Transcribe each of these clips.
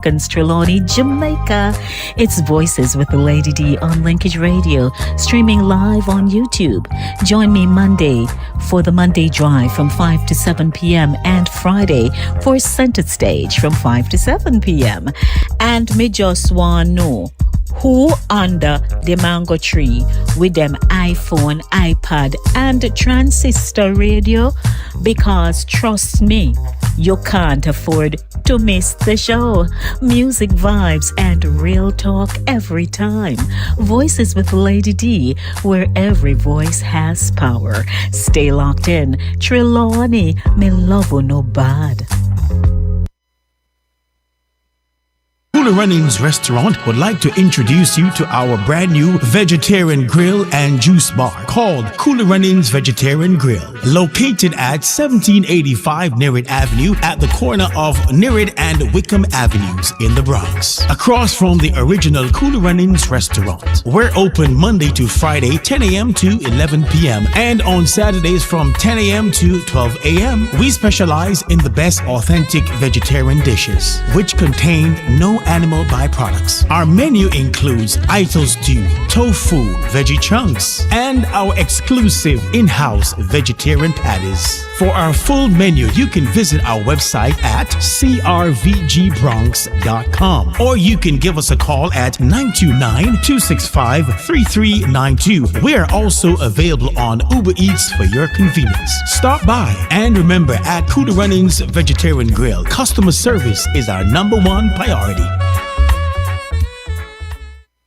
Trelawney, Jamaica. It's Voices with the Lady D on Linkage Radio, streaming live on YouTube. Join me Monday for the Monday Drive from 5 to 7 p.m. and Friday for Center Stage from 5 to 7 p.m. And me just want know who under the mango tree with them iPhone, iPad, and transistor radio? Because trust me, you can't afford to miss the show. Music, vibes, and real talk every time. Voices with Lady D, where every voice has power. Stay locked in. Trelawney, me love you no bad. Cooler Runnings Restaurant would like to introduce you to our brand new vegetarian grill and juice bar called Cooler Runnings Vegetarian Grill, located at 1785 Nerid Avenue at the corner of Nerid and Wickham Avenues in the Bronx, across from the original Cooler Runnings Restaurant. We're open Monday to Friday 10 a.m. to 11 p.m. and on Saturdays from 10 a.m. to 12 a.m. We specialize in the best authentic vegetarian dishes, which contain no animal byproducts. Our menu includes Ito stew, tofu, veggie chunks, and our exclusive in-house vegetarian patties. For our full menu, you can visit our website at crvgbronx.com, or you can give us a call at 929-265-3392. We are also available on Uber Eats for your convenience. Stop by, and remember, at Cooler Runnings Vegetarian Grill, customer service is our #1 priority.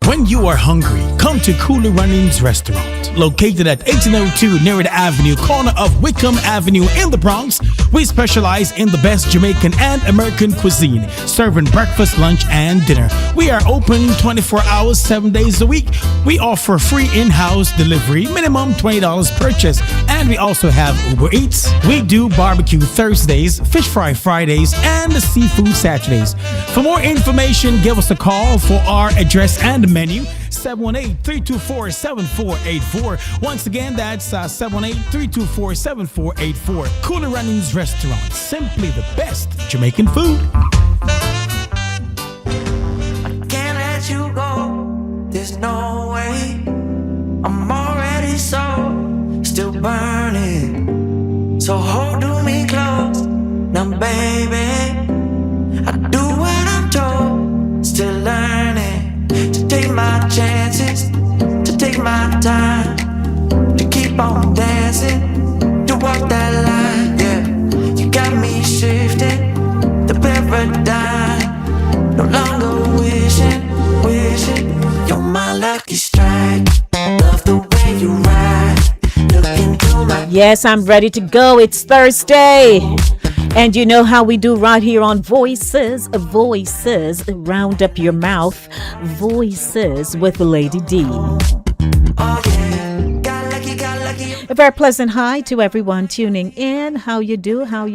When you are hungry, come to Cooler Runnings Restaurant, located at 1802 Nerid Avenue, corner of Wickham Avenue in the Bronx. We specialize in the best Jamaican and American cuisine, serving breakfast, lunch, and dinner. We are open 24 hours, 7 days a week. We offer free in-house delivery, minimum $20 purchase, and we also have Uber Eats. We do barbecue Thursdays, fish fry Fridays, and seafood Saturdays. For more information, give us a call for our address and menu, 718-324-7484. Once again, that's 718-324-7484. Cooler Runnings Restaurant, simply the best Jamaican food. I can't let you go, there's no way. I'm already still burning. So hold me close, now baby. I do what I'm told, still learning. To take my chances, to take my time, to keep on dancing, to walk that line, yeah. You got me shifting the paradigm, no longer wishing. You're my lucky strike, love the way you ride, look into my... Yes, I'm ready to go. It's Thursday. And you know how we do right here on Voices, round up your mouth, Voices with Lady D. A very pleasant hi to everyone tuning in. How you do? I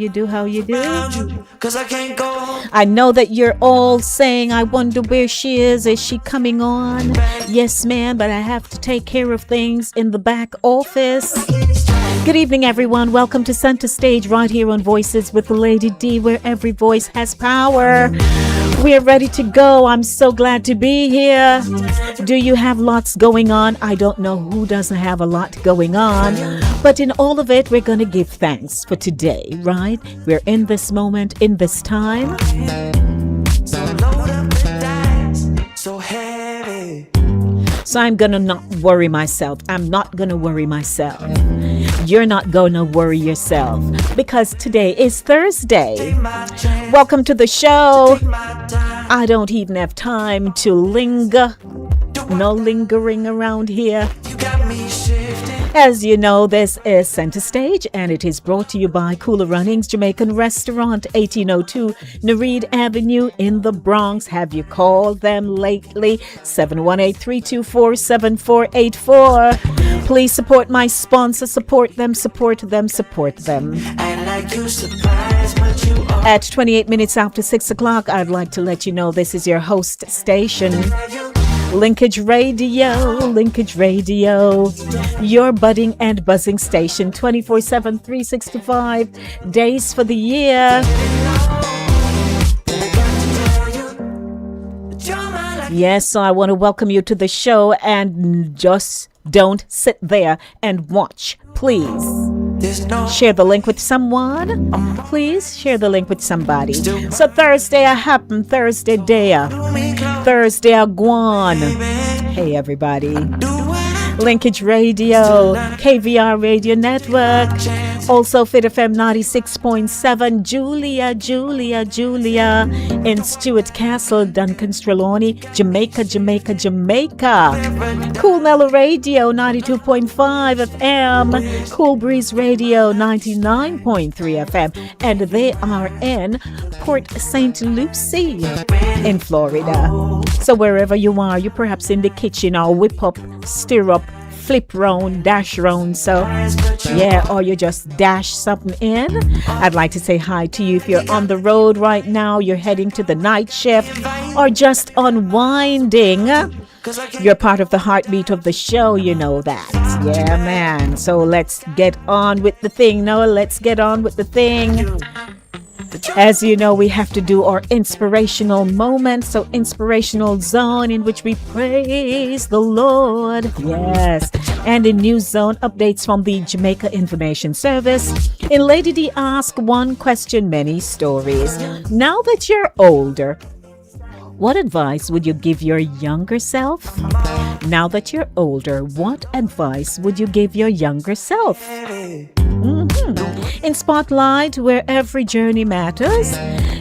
know that you're all saying, I wonder where she is. Is she coming on? Yes, ma'am, but I have to take care of things in the back office. Good evening, everyone. Welcome to Center Stage right here on Voices with the Lady D, where every voice has power. We're ready to go. I'm so glad to be here. Do you have lots going on? I don't know who doesn't have a lot going on, but in all of it, we're going to give thanks for today, right? We're in this moment, in this time. So load up the dice, so heavy. So I'm going to not worry myself. I'm not going to worry myself. You're not going to worry yourself because today is Thursday. Welcome to the show. I don't even have time to linger. No lingering around here. As you know, this is Center Stage, and it is brought to you by Cooler Runnings Jamaican Restaurant, 1802 Nerid Avenue in the Bronx. Have you called them lately? 718-324-7484. Please support my sponsor. Support them. At 28 minutes after 6 o'clock, I'd like to let you know this is your host station. Linkage Radio, your budding and buzzing station, 24/7, 365 days for the year. Yes, so I want to welcome you to the show, and just don't sit there and watch. Please share the link with someone. Please share the link with somebody. So Thursday I happen, Thursday day, Thursday I gone. Hey everybody. Linkage Radio, KVR Radio Network, also Fit FM 96.7, Julia in Stuart Castle, Duncan's Trelawney, Jamaica. Cool Mellow Radio 92.5 FM, Cool Breeze Radio 99.3 FM, and they are in Port St. Lucie in Florida. So wherever you are, you're perhaps in the kitchen or whip up, stir up, flip round, dash round. So yeah, or you just dash something in. I'd like to say hi to you if you're on the road right now, you're heading to the night shift, or just unwinding. You're part of the heartbeat of the show, you know that. Yeah, man. So let's get on with the thing. No, let's get on with the thing. As you know, we have to do our inspirational moment, so inspirational zone in which we praise the Lord. Yes. And in News Zone, updates from the Jamaica Information Service. In Lady D Ask One Question, Many Stories. Now that you're older, what advice would you give your younger self? Now that you're older, what advice would you give your younger self? In Spotlight, where every journey matters,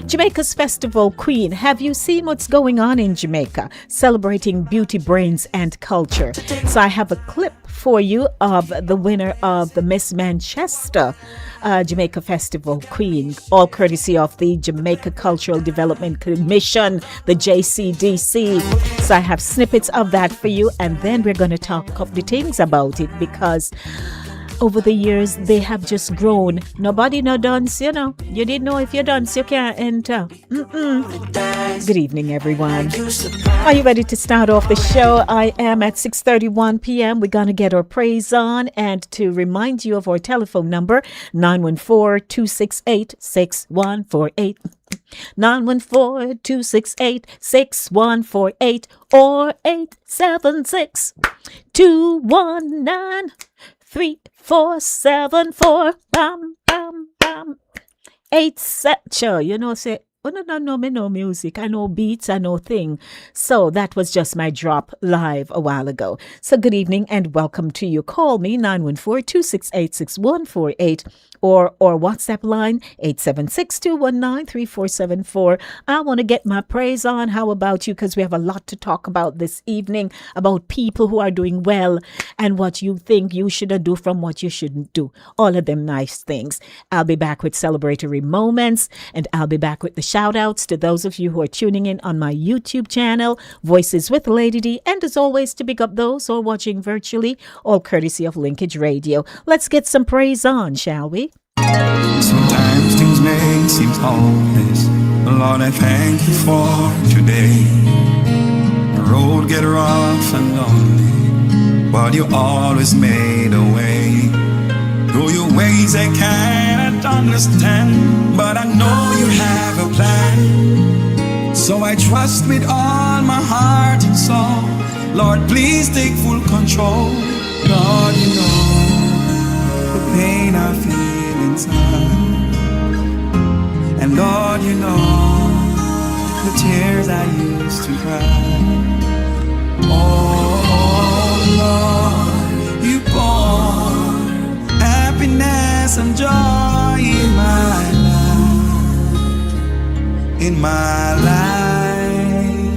Jamaica's Festival Queen. Have you seen what's going on in Jamaica? Celebrating beauty, brains, and culture. So I have a clip for you of the winner of the Miss Manchester Jamaica Festival Queen, all courtesy of the Jamaica Cultural Development Commission, the JCDC. So I have snippets of that for you, and then we're going to talk up the things about it, because over the years, they have just grown. Nobody no dance, you know. You didn't know if you dance, you can't enter. Good evening, everyone. Are you ready to start off the show? I am at 6:31 p.m. We're going to get our praise on. And to remind you of our telephone number, 914-268-6148. 914-268-6148 or 876-219-3474. Bam, bam, bam. 87. You know, say, oh, no, me no music. I know beats, I know thing. So that was just my drop live a while ago. So good evening and welcome to you. Call me 914-268-6148 or WhatsApp line 876-219-3474. I want to get my praise on. How about you? Because we have a lot to talk about this evening, about people who are doing well and what you think you should do from what you shouldn't do. All of them nice things. I'll be back with celebratory moments, and I'll be back with the shout outs to those of you who are tuning in on my YouTube channel, Voices with Lady D, and as always, to pick up those who are watching virtually, all courtesy of Linkage Radio. Let's get some praise on, shall we? Sometimes things may seem hopeless, Lord, I thank you for today. The road get rough and lonely, but you always made a way. Go your ways I cannot understand, but I know you have a plan. So I trust with all my heart and soul. Lord, please take full control. Lord, you know the pain I feel inside, and Lord, you know the tears I used to cry. Oh Lord, you brought happiness and joy in my life, in my life.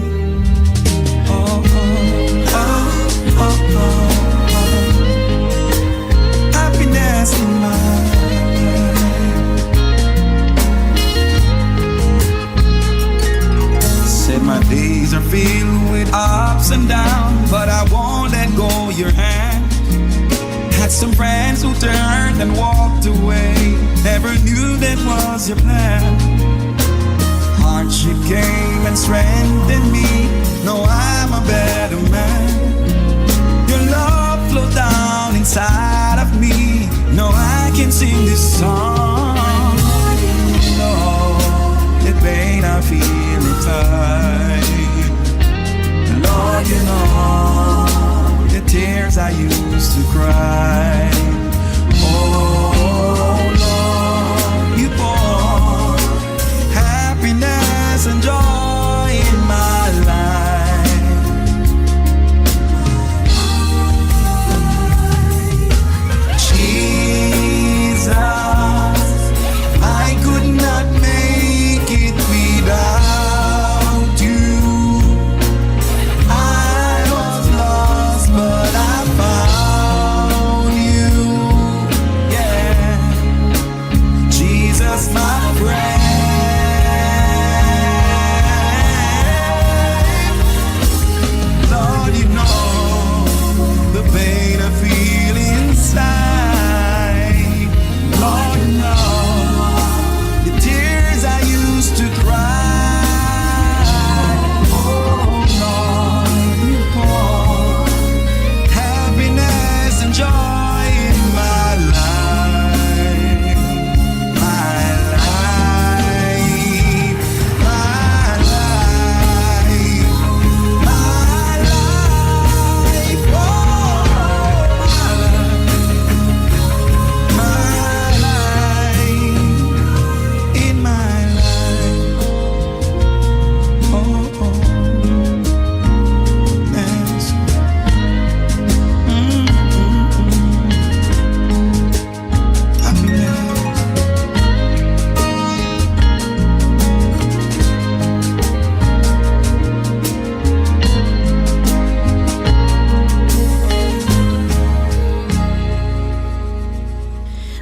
Oh, oh, oh, oh, oh. Happiness in my life. Said my days are filled with ups and downs, but I won't let go your hand. Had some friends who turned and walked away, never knew that was your plan. Hardship came and strengthened me, now I'm a better man. Your love flowed down inside of me, now I can sing this song. You know the pain I feel inside,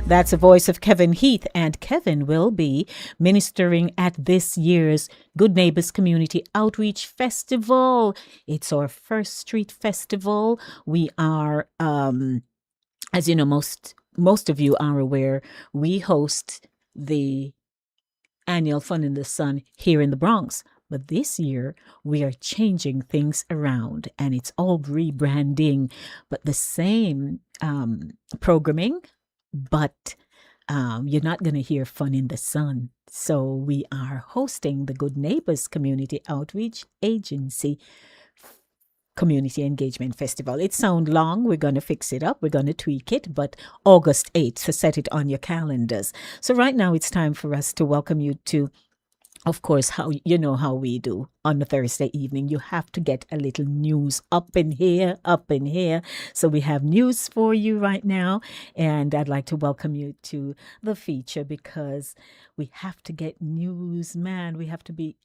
That's the voice of Kevin Heath, and Kevin will be ministering at this year's Good Neighbors Community Outreach Festival. It's our first street festival. We are, as you know, most of you are aware, we host the annual Fun in the Sun here in the Bronx. But this year, we are changing things around, and it's all rebranding, but the same programming, but you're not going to hear Fun in the Sun. So we are hosting the Good Neighbors Community Outreach Agency Community Engagement Festival. It sounds long. We're going to fix it up. We're going to tweak it, but August 8th, so set it on your calendars. So right now it's time for us to welcome you to, of course, how you know how we do on a Thursday evening. You have to get a little news up in here. So we have news for you right now. And I'd like to welcome you to the feature because we have to get news, man. We have to be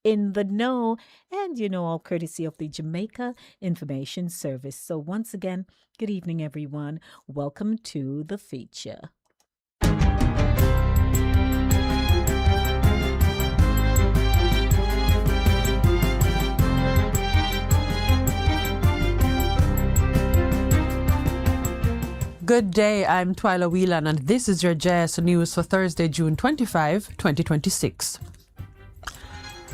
in the know, and all courtesy of the Jamaica Information Service. So once again, good evening, everyone. Welcome to the feature. Good day, I'm Twyla Whelan, and this is your JS News for Thursday, June 25, 2026.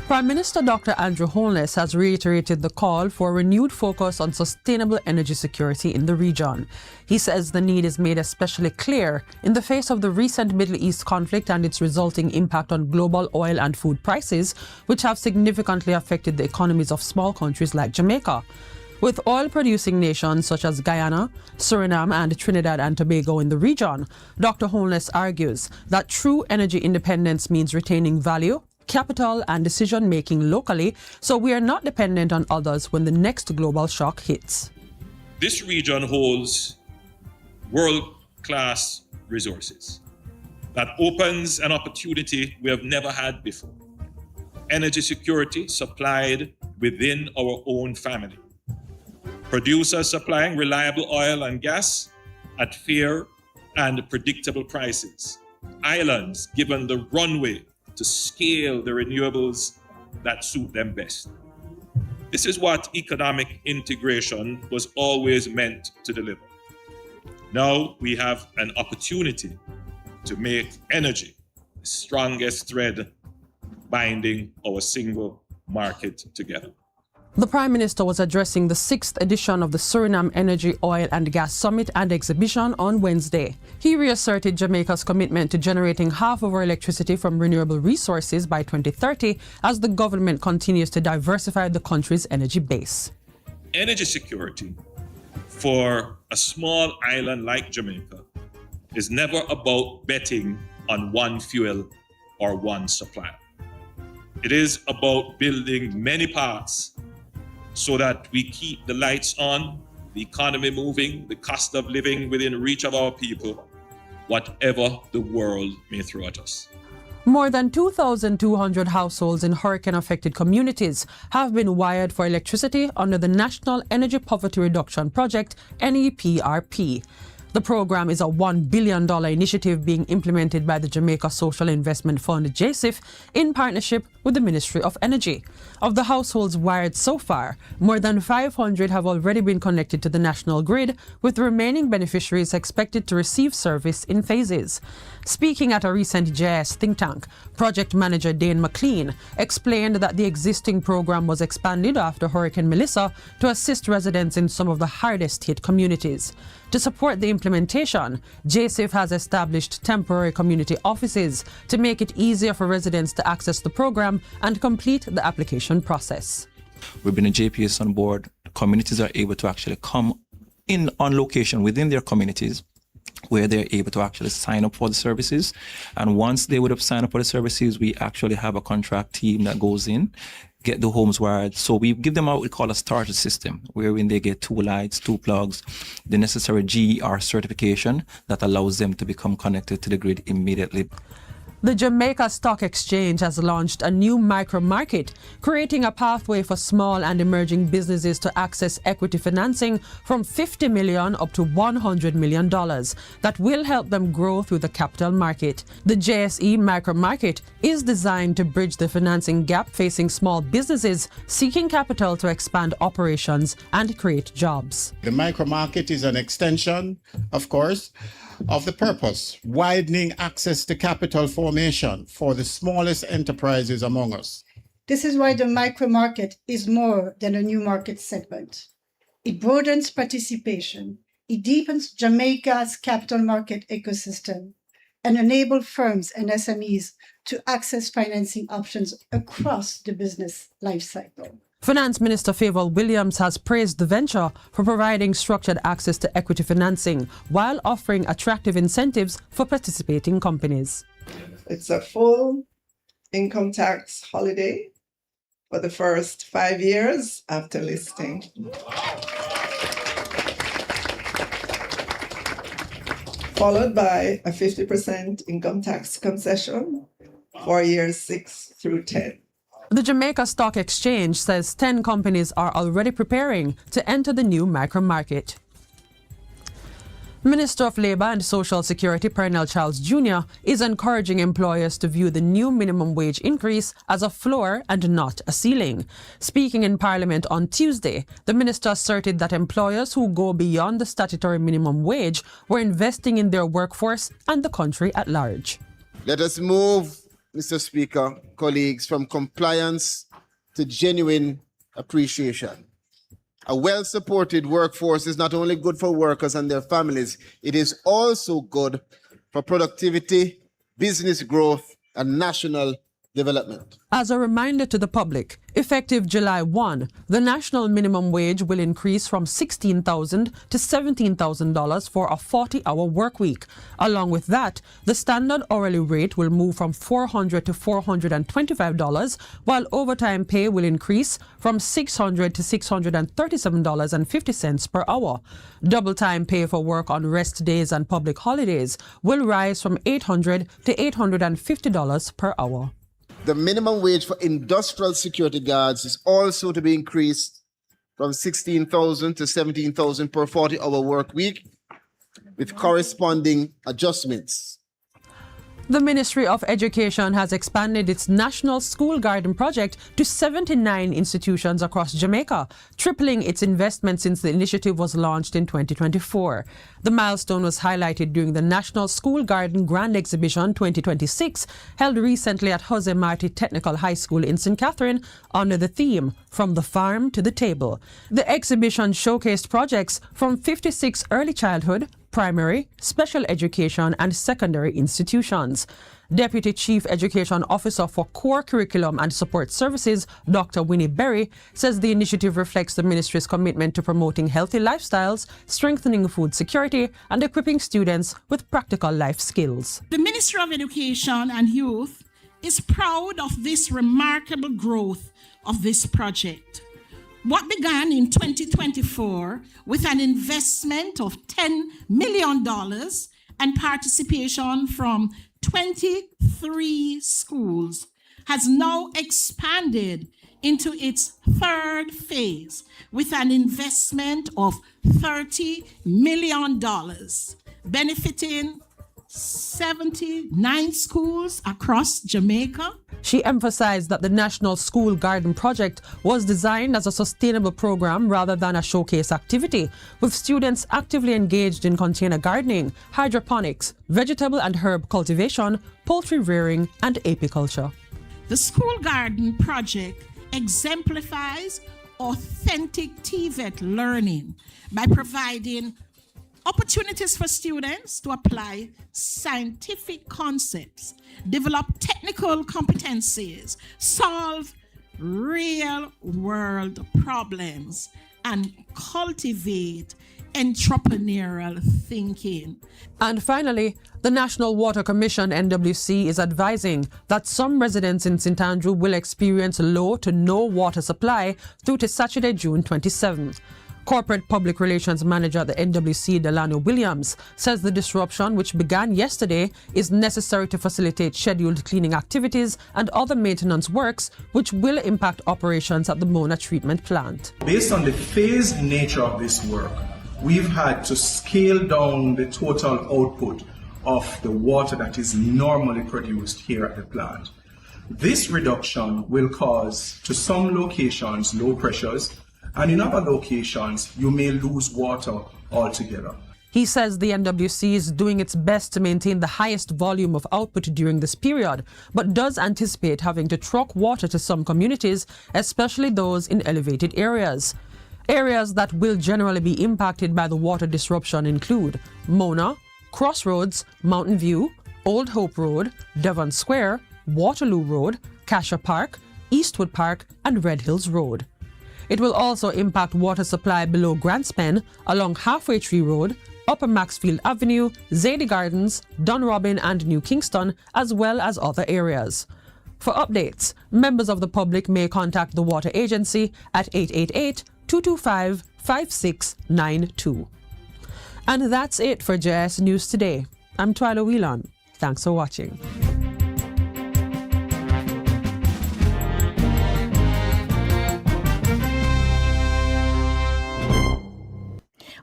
Prime Minister Dr. Andrew Holness has reiterated the call for a renewed focus on sustainable energy security in the region. He says the need is made especially clear in the face of the recent Middle East conflict and its resulting impact on global oil and food prices, which have significantly affected the economies of small countries like Jamaica. With oil-producing nations such as Guyana, Suriname and Trinidad and Tobago in the region, Dr. Holness argues that true energy independence means retaining value, capital and decision-making locally, so we are not dependent on others when the next global shock hits. This region holds world-class resources that opens an opportunity we have never had before. Energy security supplied within our own family. Producers supplying reliable oil and gas at fair and predictable prices. Islands given the runway to scale the renewables that suit them best. This is what economic integration was always meant to deliver. Now we have an opportunity to make energy the strongest thread binding our single market together. The Prime Minister was addressing the 6th edition of the Suriname Energy, Oil and Gas Summit and Exhibition on Wednesday. He reasserted Jamaica's commitment to generating half of our electricity from renewable resources by 2030 as the government continues to diversify the country's energy base. Energy security for a small island like Jamaica is never about betting on one fuel or one supplier. It is about building many parts so that we keep the lights on, the economy moving, the cost of living within reach of our people, whatever the world may throw at us. More than 2,200 households in hurricane-affected communities have been wired for electricity under the National Energy Poverty Reduction Project, NEPRP. The program is a $1 billion initiative being implemented by the Jamaica Social Investment Fund, JSIF, in partnership with the Ministry of Energy. Of the households wired so far, more than 500 have already been connected to the national grid, with the remaining beneficiaries expected to receive service in phases. Speaking at a recent JS think tank, project manager Dane McLean explained that the existing program was expanded after Hurricane Melissa to assist residents in some of the hardest hit communities. To support the implementation, JSIF has established temporary community offices to make it easier for residents to access the program and complete the application process. We've been a JPS on board. Communities are able to actually come in on location within their communities where they're able to actually sign up for the services. And once they would have signed up for the services, we actually have a contract team that goes in, get the homes wired. So we give them what we call a starter system, wherein they get 2 lights, 2 plugs, the necessary GER certification that allows them to become connected to the grid immediately. The Jamaica Stock Exchange has launched a new micro market, creating a pathway for small and emerging businesses to access equity financing from $50 million up to $100 million that will help them grow through the capital market. The JSE micro market is designed to bridge the financing gap facing small businesses seeking capital to expand operations and create jobs. The micro market is an extension, of course, of the purpose, widening access to capital formation for the smallest enterprises among us. This is why the micro market is more than a new market segment. It broadens participation, it deepens Jamaica's capital market ecosystem, and enables firms and SMEs to access financing options across the business lifecycle. Finance Minister Favour Williams has praised the venture for providing structured access to equity financing while offering attractive incentives for participating companies. It's a full income tax holiday for the first 5 years after listing. Followed by a 50% income tax concession for years 6 through 10. The Jamaica Stock Exchange says 10 companies are already preparing to enter the new micro market. Minister of Labour and Social Security Pernell Charles Jr. is encouraging employers to view the new minimum wage increase as a floor and not a ceiling. Speaking in Parliament on Tuesday, the minister asserted that employers who go beyond the statutory minimum wage were investing in their workforce and the country at large. Let us move, Mr. Speaker, colleagues, from compliance to genuine appreciation. A well-supported workforce is not only good for workers and their families, it is also good for productivity, business growth, and national development. As a reminder to the public, effective July 1, the national minimum wage will increase from $16,000 to $17,000 for a 40-hour work week. Along with that, the standard hourly rate will move from $400 to $425, while overtime pay will increase from $600 to $637.50 per hour. Double time pay for work on rest days and public holidays will rise from $800 to $850 per hour. The minimum wage for industrial security guards is also to be increased from $16,000 to $17,000 per 40-hour work week, with corresponding adjustments. The Ministry of Education has expanded its National School Garden project to 79 institutions across Jamaica, tripling its investment since the initiative was launched in 2024. The milestone was highlighted during the National School Garden Grand Exhibition 2026, held recently at Jose Marti Technical High School in St. Catherine under the theme, From the Farm to the Table. The exhibition showcased projects from 56 early childhood, primary, special education, and secondary institutions. Deputy Chief Education Officer for Core Curriculum and Support Services, Dr. Winnie Berry, says the initiative reflects the ministry's commitment to promoting healthy lifestyles, strengthening food security, and equipping students with practical life skills. The Ministry of Education and Youth is proud of this remarkable growth of this project. What began in 2024 with an investment of $10 million and participation from 23 schools has now expanded into its third phase with an investment of $30 million, benefiting 79 schools across Jamaica. She emphasized that the National School Garden project was designed as a sustainable program rather than a showcase activity, with students actively engaged in container gardening, hydroponics, vegetable and herb cultivation, poultry rearing, and apiculture. The School Garden project exemplifies authentic TVET learning by providing opportunities for students to apply scientific concepts, develop technical competencies, solve real-world problems, and cultivate entrepreneurial thinking. And finally, the National Water Commission, NWC, is advising that some residents in St. Andrew will experience low to no water supply through to Saturday, June 27th. Corporate Public Relations Manager at the NWC, Delano Williams, says the disruption, which began yesterday, is necessary to facilitate scheduled cleaning activities and other maintenance works, which will impact operations at the Mona treatment plant. Based on the phased nature of this work, we've had to scale down the total output of the water that is normally produced here at the plant. This reduction will cause, to some locations, low pressures, and in other locations, you may lose water altogether. He says the NWC is doing its best to maintain the highest volume of output during this period, but does anticipate having to truck water to some communities, especially those in elevated areas. Areas that will generally be impacted by the water disruption include Mona, Crossroads, Mountain View, Old Hope Road, Devon Square, Waterloo Road, Cassia Park, Eastwood Park, and Red Hills Road. It will also impact water supply below Grantspen, along Halfway Tree Road, Upper Maxfield Avenue, Zadie Gardens, Dunrobin and New Kingston, as well as other areas. For updates, members of the public may contact the Water Agency at 888-225-5692. And that's it for JS News Today. I'm Twyla Whelan. Thanks for watching.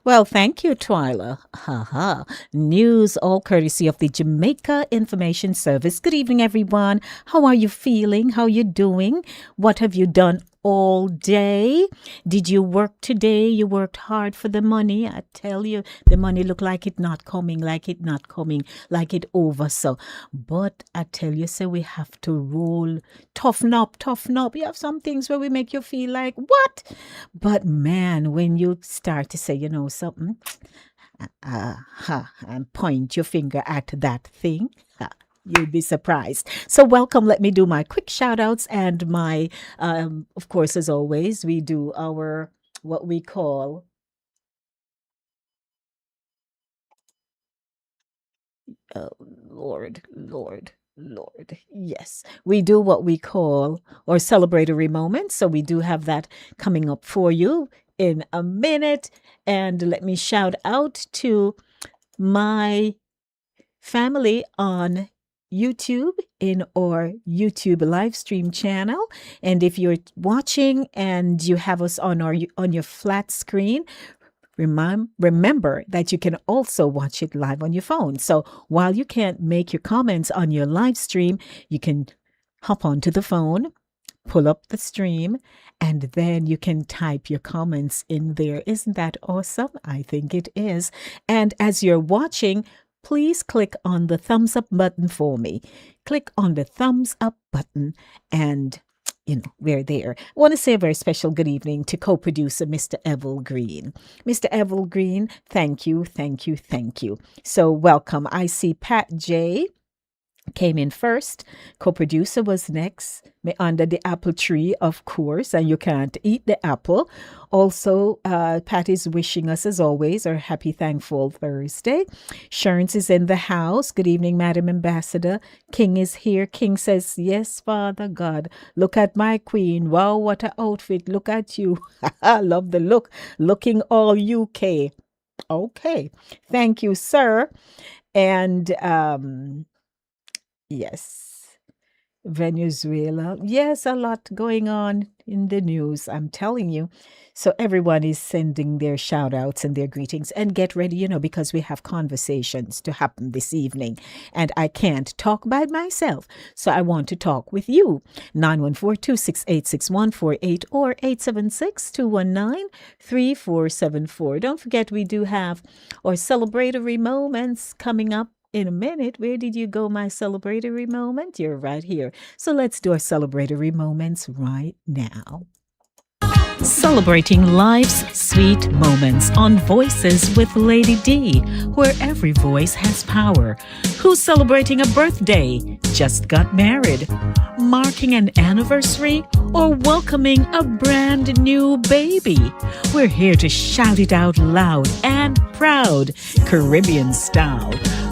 Well, thank you, Twyla. Haha. News all courtesy of the Jamaica Information Service. Good evening, everyone. How are you feeling? How are you doing? What have you done all day? Did you work today? You worked hard for the money. I tell you, the money look like it not coming, like it over. So, but I tell you, so we have to roll, toughen up. You have some things where we make you feel like, what? But man, when you start to say, you know, something, and point your finger at that thing, you'd be surprised. So welcome. Let me do my quick shout outs and my, of course, as always, we do our, what we call, Lord. Yes, we do what we call or celebratory moments. So we do have that coming up for you in a minute. And let me shout out to my family on YouTube in our YouTube live stream channel. And if you're watching and you have us on your flat screen, remember that you can also watch it live on your phone. So while you can't make your comments on your live stream, you can hop onto the phone, pull up the stream, and then you can type your comments in there. Isn't that awesome? I think it is. And as you're watching, please click on the thumbs up button for me. Click on the thumbs up button and, you know, we're there. I want to say a very special good evening to co-producer Mr. Evil Green. Mr. Evil Green, thank you. So welcome. I see Pat J came in first. Co-producer was next. Under the apple tree, of course, and you can't eat the apple. Also, Pat is wishing us, as always, our happy, thankful Thursday. Sherns is in the house. Good evening, Madam Ambassador. King is here. King says, yes, Father God. Look at my queen. Wow, what an outfit. Look at you. I love the look. Looking all UK. Okay. Thank you, sir. And, yes. Venezuela. Yes, a lot going on in the news, I'm telling you. So everyone is sending their shout outs and their greetings. And get ready, you know, because we have conversations to happen this evening. And I can't talk by myself. So I want to talk with you. 914-268-6148 or 876-219-3474. Don't forget, we do have our celebratory moments coming up in a minute. Where did you go, my celebratory moment? You're right here. So let's do our celebratory moments right now. Celebrating life's sweet moments on Voices with Lady D, where every voice has power. Who's celebrating a birthday? Just got married? Marking an anniversary? Or welcoming a brand new baby? We're here to shout it out loud and proud, Caribbean style.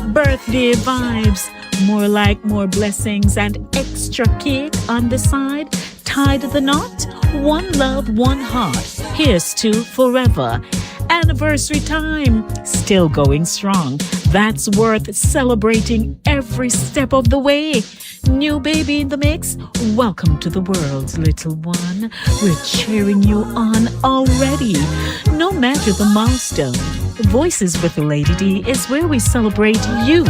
Birthday vibes, more like more blessings and extra cake on the side. Tied the knot, one love, one heart. Here's to forever. Anniversary time, still going strong. That's worth celebrating every step of the way. New baby in the mix, welcome to the world, little one. We're cheering you on already, no matter the milestone. Voices with Lady D is where we celebrate you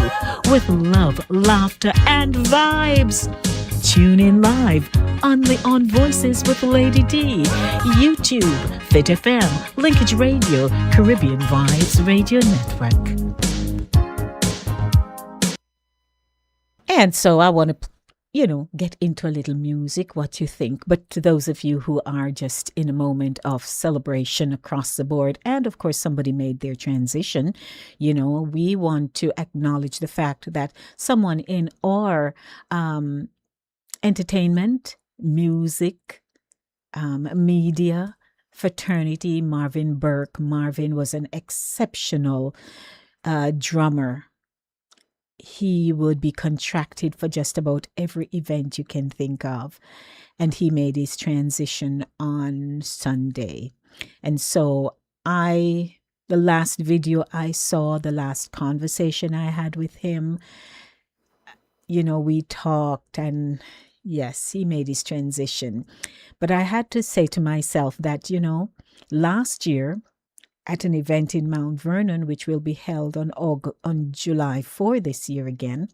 with love, laughter, and vibes. Tune in live only on Voices with Lady D, YouTube, Fit FM, Linkage Radio, Caribbean Vibes Radio Network. And so I want to, get into a little music, what you think. But to those of you who are just in a moment of celebration across the board, and of course somebody made their transition, we want to acknowledge the fact that someone in our entertainment, music, media, fraternity, Marvin Burke. Marvin was an exceptional drummer. He would be contracted for just about every event you can think of. And he made his transition on Sunday. And so the last video I saw, the last conversation I had with him, we talked, and yes, he made his transition. But I had to say to myself that, last year, at an event in Mount Vernon, which will be held on July 4 this year again,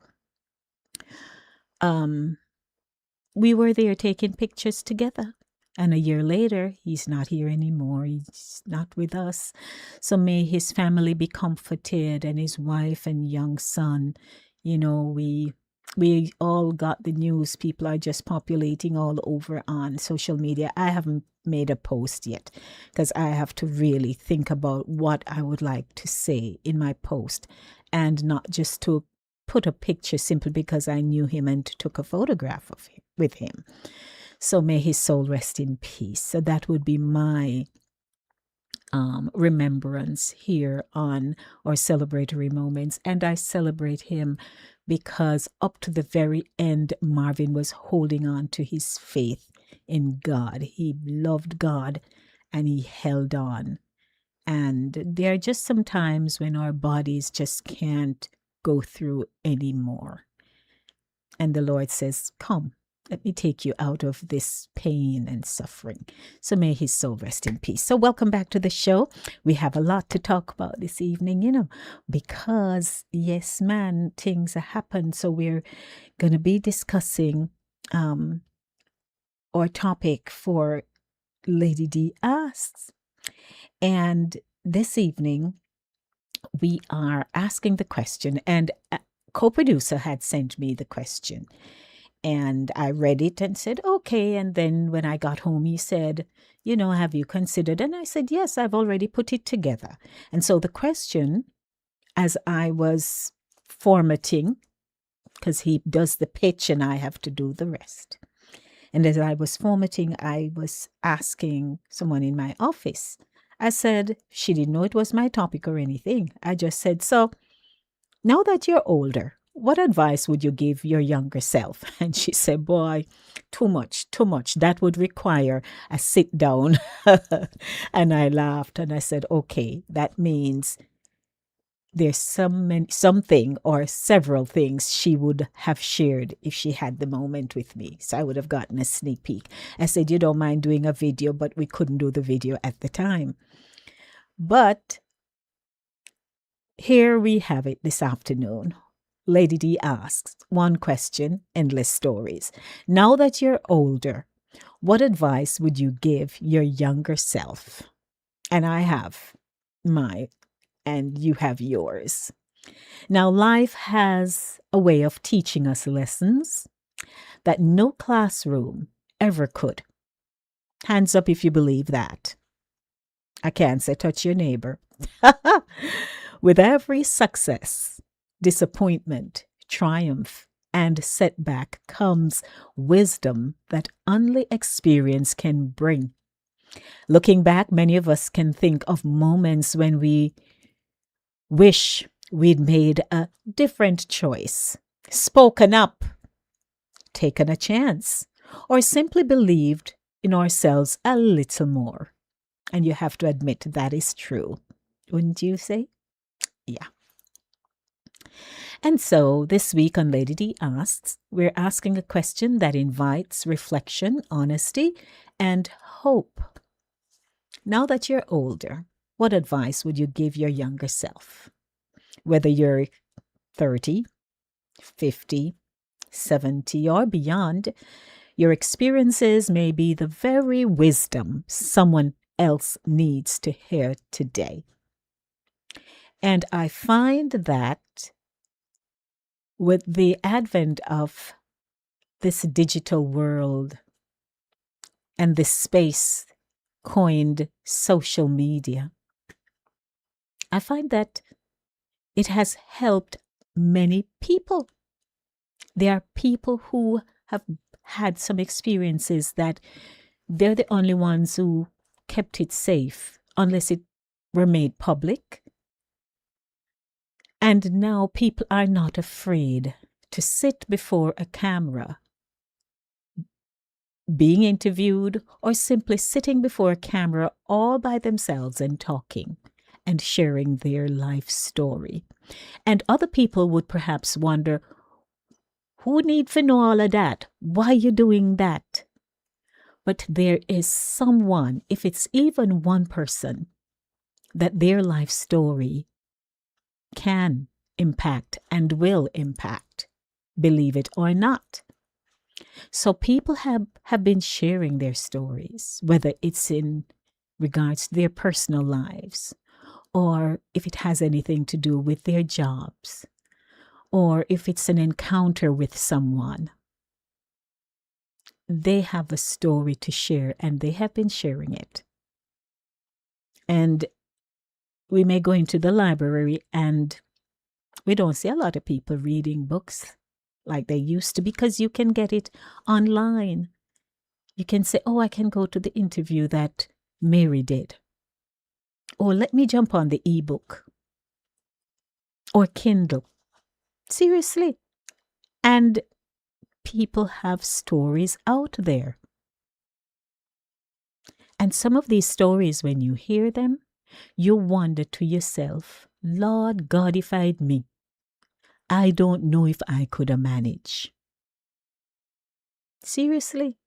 we were there taking pictures together. And a year later, he's not here anymore. He's not with us. So may his family be comforted, and his wife and young son. We all got the news. People are just populating all over on social media. I haven't made a post yet because I have to really think about what I would like to say in my post, and not just to put a picture simply because I knew him and took a photograph of him with him. So may his soul rest in peace. So that would be my remembrance here on our celebratory moments. And I celebrate him because up to the very end, Marvin was holding on to his faith in God. He loved God and he held on. And there are just some times when our bodies just can't go through anymore. And the Lord says, come, let me take you out of this pain and suffering. So may his soul rest in peace. So welcome back to the show. We have a lot to talk about this evening, because, yes, man, things have happened. So we're going to be discussing our topic for Lady D Asks. And this evening, we are asking the question, and a co-producer had sent me the question. And I read it and said, okay. And then when I got home, he said, have you considered? And I said, yes, I've already put it together. And so the question, as I was formatting, because he does the pitch and I have to do the rest. And as I was formatting, I was asking someone in my office. I said, she didn't know it was my topic or anything. I just said, so now that you're older, what advice would you give your younger self? And she said, boy, too much. That would require a sit down. And I laughed and I said, okay, that means there's something or several things she would have shared if she had the moment with me. So I would have gotten a sneak peek. I said, you don't mind doing a video, but we couldn't do the video at the time. But here we have it this afternoon. Lady D asks, one question, endless stories. Now that you're older, what advice would you give your younger self? And I have mine, and you have yours. Now, life has a way of teaching us lessons that no classroom ever could. Hands up if you believe that. I can't say touch your neighbor. With every success, disappointment, triumph, and setback comes wisdom that only experience can bring. Looking back, many of us can think of moments when we wish we'd made a different choice, spoken up, taken a chance, or simply believed in ourselves a little more. And you have to admit that is true, wouldn't you say? Yeah. And so this week on Lady D Asks, we're asking a question that invites reflection, honesty, and hope. Now that you're older, what advice would you give your younger self? Whether you're 30, 50, 70, or beyond, your experiences may be the very wisdom someone else needs to hear today. And I find that with the advent of this digital world and this space coined social media, I find that it has helped many people. There are people who have had some experiences that they're the only ones who kept it safe unless it were made public. And now people are not afraid to sit before a camera, being interviewed, or simply sitting before a camera all by themselves and talking and sharing their life story. And other people would perhaps wonder, who need to know all of that? Why are you doing that? But there is someone, if it's even one person, that their life story can impact and will impact, believe it or not. So people have been sharing their stories, whether it's in regards to their personal lives, or if it has anything to do with their jobs, or if it's an encounter with someone. They have a story to share and they have been sharing it. And we may go into the library and we don't see a lot of people reading books like they used to, because you can get it online. You can say, oh, I can go to the interview that Mary did. Or let me jump on the ebook or Kindle. Seriously. And people have stories out there. And some of these stories, when you hear them, you wonder to yourself, Lord God, if I'd me, I don't know if I could have managed. Seriously.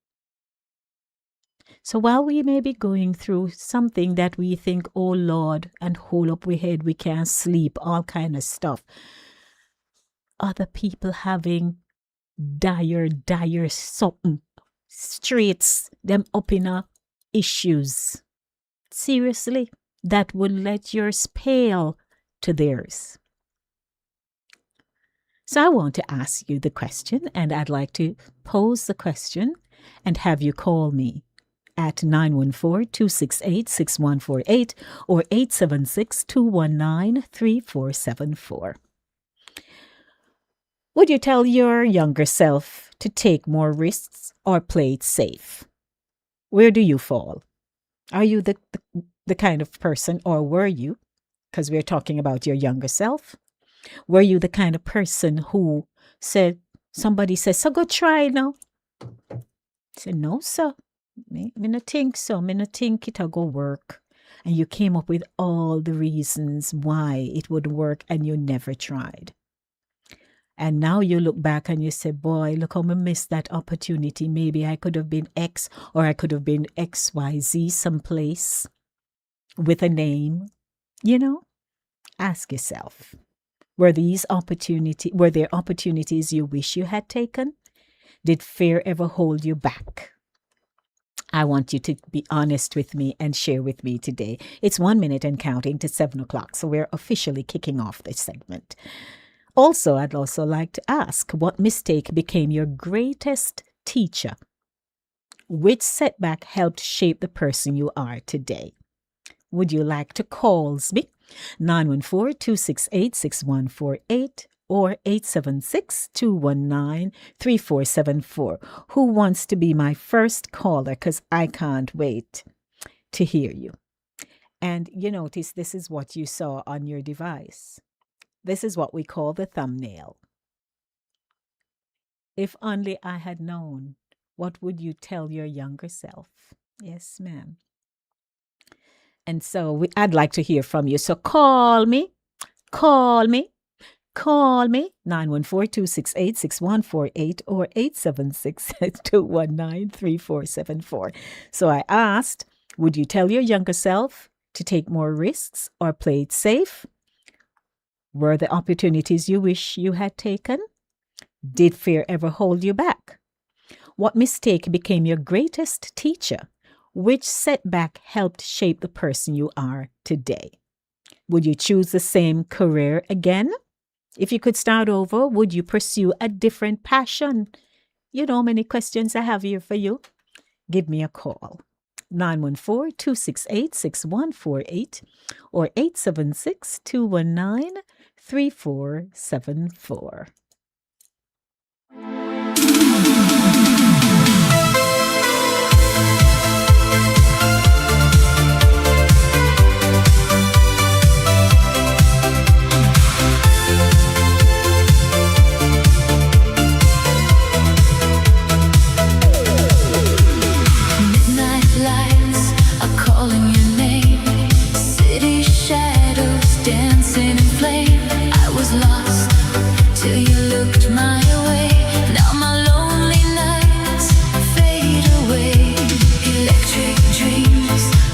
So while we may be going through something that we think, oh Lord, and hold up we head, we can't sleep, all kind of stuff, other people having dire something, straits them up in a issues. Seriously, that would let yours pale to theirs. So I want to ask you the question, and I'd like to pose the question and have you call me at 914-268-6148 or 876-219-3474. Would you tell your younger self to take more risks or play it safe? Where do you fall? Are you the kind of person, or were you, because we're talking about your younger self, were you the kind of person who said, somebody says, so go try now? I said, no, sir. Me no think so. Me no think it'll go work. And you came up with all the reasons why it would work and you never tried. And now you look back and you say, boy, look how I missed that opportunity. Maybe I could have been X, or I could have been XYZ someplace with a name. You know, ask yourself, were there opportunities you wish you had taken? Did fear ever hold you back? I want you to be honest with me and share with me today. It's 1 minute and counting to 7 o'clock, so we're officially kicking off this segment. Also, I'd also like to ask, what mistake became your greatest teacher? Which setback helped shape the person you are today? Would you like to call me? 914-268-6148 or 876-219-3474. Who wants to be my first caller? Because I can't wait to hear you. And you notice this is what you saw on your device. This is what we call the thumbnail. If only I had known, what would you tell your younger self? Yes, ma'am. And so I'd like to hear from you. So call me 914-268-6148 or 876-219-3474. So I asked, would you tell your younger self to take more risks or play it safe? Were the opportunities you wish you had taken? Did fear ever hold you back? What mistake became your greatest teacher? Which setback helped shape the person you are today? Would you choose the same career again? If you could start over, would you pursue a different passion? You know, many questions I have here for you. Give me a call. 914-268-6148 or 876-219-3474.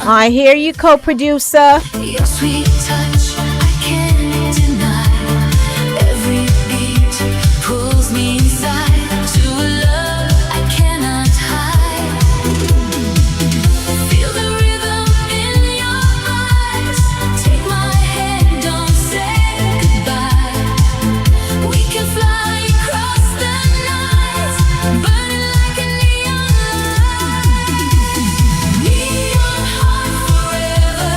I hear you, co-producer. Your sweet touch, I can't deny. Every beat pulls me inside to a love I cannot hide. Feel the rhythm in your eyes. Take my hand, don't say goodbye. We can fly across the night, burning like a neon light. Neon heart forever,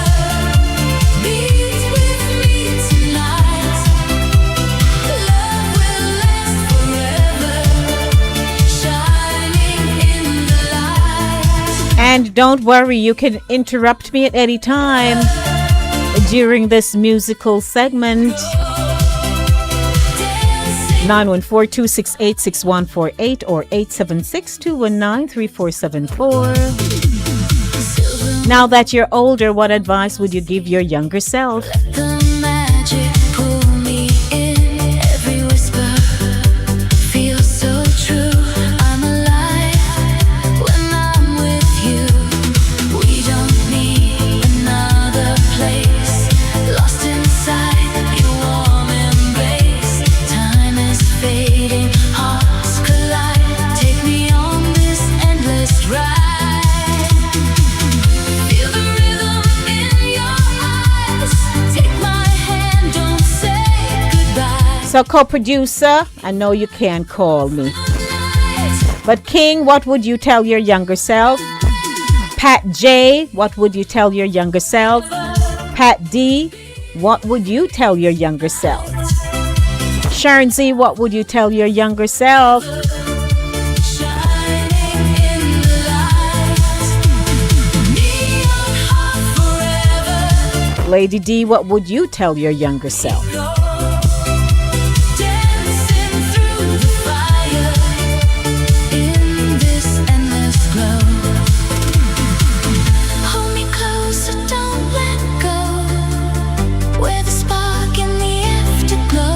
beat with me tonight. Love will last forever, shining in the light. And don't worry, you can interrupt me at any time during this musical segment. 914-268-6148 or 876-219-3474. Now that you're older, what advice would you give your younger self? The magic pull me in, every whisper feels so true. I'm alive when I'm with you. We don't need another place, lost inside your warm embrace. Time is fading, hearts collide. Take me on this endless ride. Feel the rhythm in your eyes. Take my hand, don't say goodbye. So, co-producer, I know you can't call me. But King, what would you tell your younger self? Pat J, what would you tell your younger self? Pat D, what would you tell your younger self? Sharon Z, what would you tell your younger self? Shining in the light. Neon heart forever. Lady D, what would you tell your younger self? Dancing through the fire in this endless glow. Hold me closer, don't let go. We're the spark in the afterglow.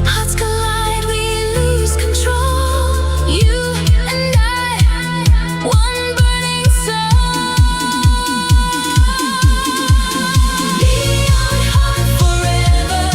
Hearts collide, we lose control. You and I, one burning soul. Neon heart forever,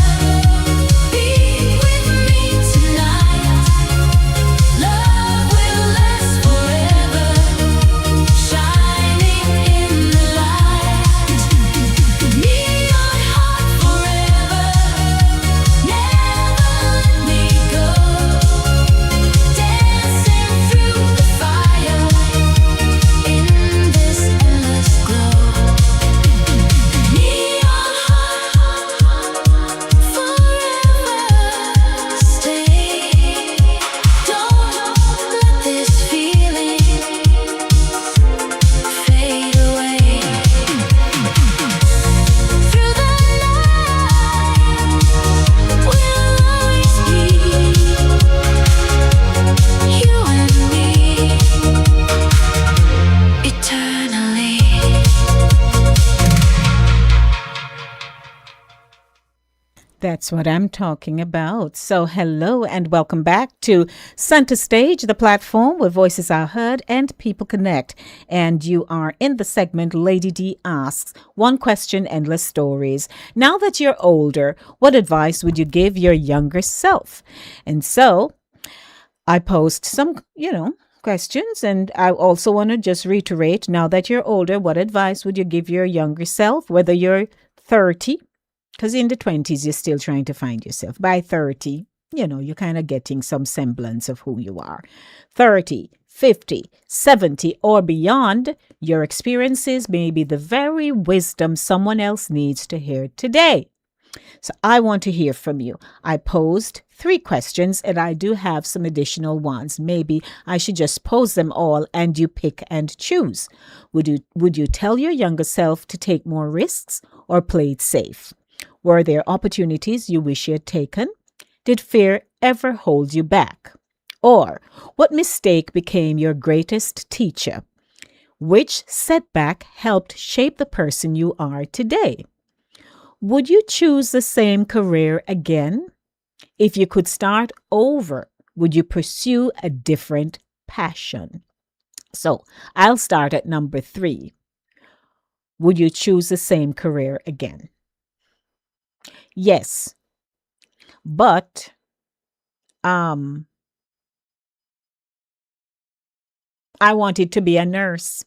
That's what I'm talking about. So, hello and welcome back to Center Stage, the platform where voices are heard and people connect. And you are in the segment Lady D Asks One Question, Endless Stories. Now that you're older, what advice would you give your younger self? And so, I posed some, questions. And I also want to just reiterate, now that you're older, what advice would you give your younger self, whether you're 30? Because in the 20s, you're still trying to find yourself. By 30, you're kind of getting some semblance of who you are. 30, 50, 70, or beyond, your experiences may be the very wisdom someone else needs to hear today. So I want to hear from you. I posed 3 questions and I do have some additional ones. Maybe I should just pose them all and you pick and choose. Would you tell your younger self to take more risks or play it safe? Were there opportunities you wish you had taken? Did fear ever hold you back? Or what mistake became your greatest teacher? Which setback helped shape the person you are today? Would you choose the same career again? If you could start over, would you pursue a different passion? So I'll start at number 3. Would you choose the same career again? Yes, but I wanted to be a nurse.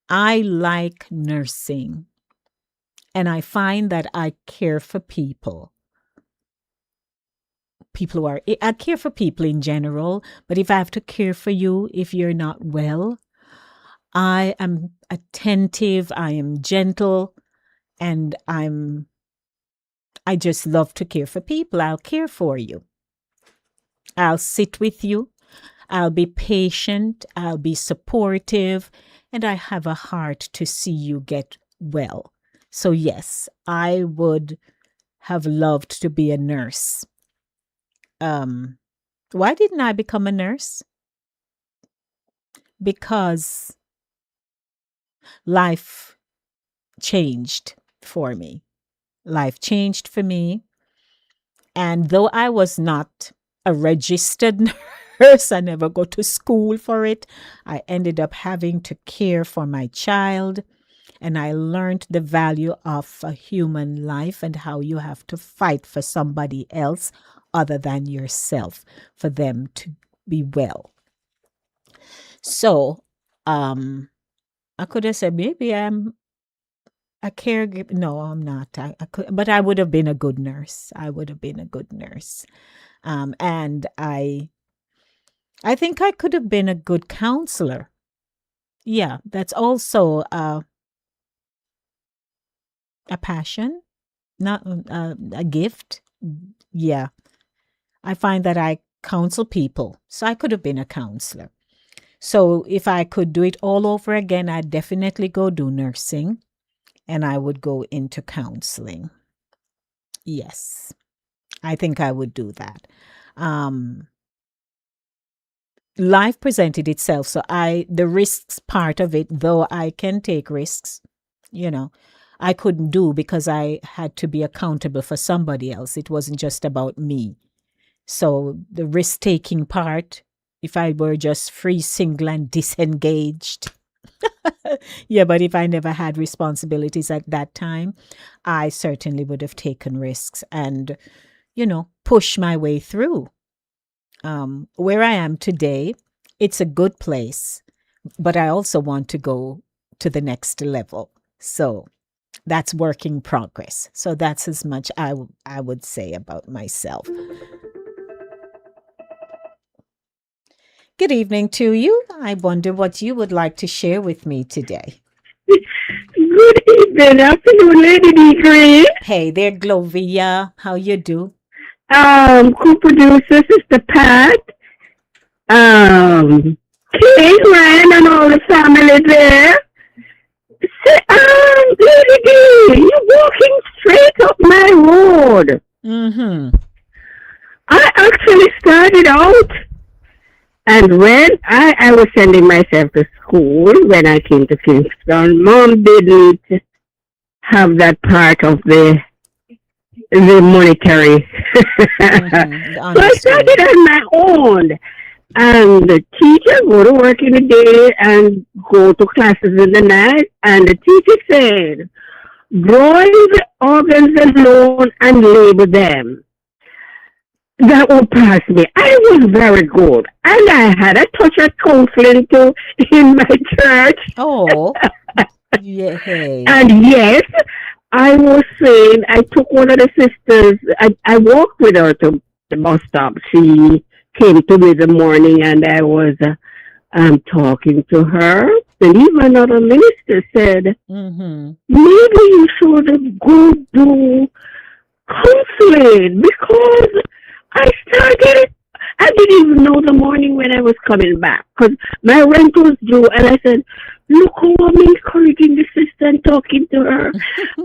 I like nursing, and I find that I care for people. I care for people in general, but if I have to care for you, if you're not well, I am attentive, I am gentle, and I just love to care for people. I'll care for you. I'll sit with you. I'll be patient. I'll be supportive. And I have a heart to see you get well. So yes, I would have loved to be a nurse. Why didn't I become a nurse? Because life changed for me. Life changed for me. And though I was not a registered nurse, I never go to school for it, I ended up having to care for my child. And I learned the value of a human life and how you have to fight for somebody else other than yourself for them to be well. So, I could have said maybe I'm a caregiver. No, I'm not. But I would have been a good nurse. I would have been a good nurse. And I think I could have been a good counselor. Yeah, that's also a passion, not a gift. Yeah, I find that I counsel people. So I could have been a counselor. So if I could do it all over again, I'd definitely go do nursing and I would go into counseling. Yes, I think I would do that. Life presented itself. So the risks part of it, though I can take risks, I couldn't do because I had to be accountable for somebody else. It wasn't just about me. So the risk-taking part, if I were just free, single, and disengaged. Yeah, but if I never had responsibilities at that time, I certainly would have taken risks and, push my way through. Where I am today, it's a good place, but I also want to go to the next level. So that's work in progress. So that's as much I would say about myself. Good evening to you. I wonder what you would like to share with me today. Good evening, afternoon, Lady D. Green. Hey there, Glovia. How you do? Co-producer, Sister Pat. King, Ryan, and all the family there. Lady D, you're walking straight up my road. Mm-hmm. I actually started out, and when I was sending myself to school, when I came to Kingston, Mom didn't have that part of the the monetary. So I Understood. started on my own. And the teacher go to work in the day and go to classes in the night. And the teacher said, growing the organs alone and label them. That will pass me. I was very good. And I had a touch of counseling too in my church. Oh, yeah. Hey. And yes, I was saying, I took one of the sisters, I walked with her to the bus stop. She came to me in the morning and I was talking to her. Then even another minister said, Mm-hmm. maybe you should go do counseling because I started, I didn't even know the morning when I was coming back because my rent was due and I said, look how I'm encouraging the sister and talking to her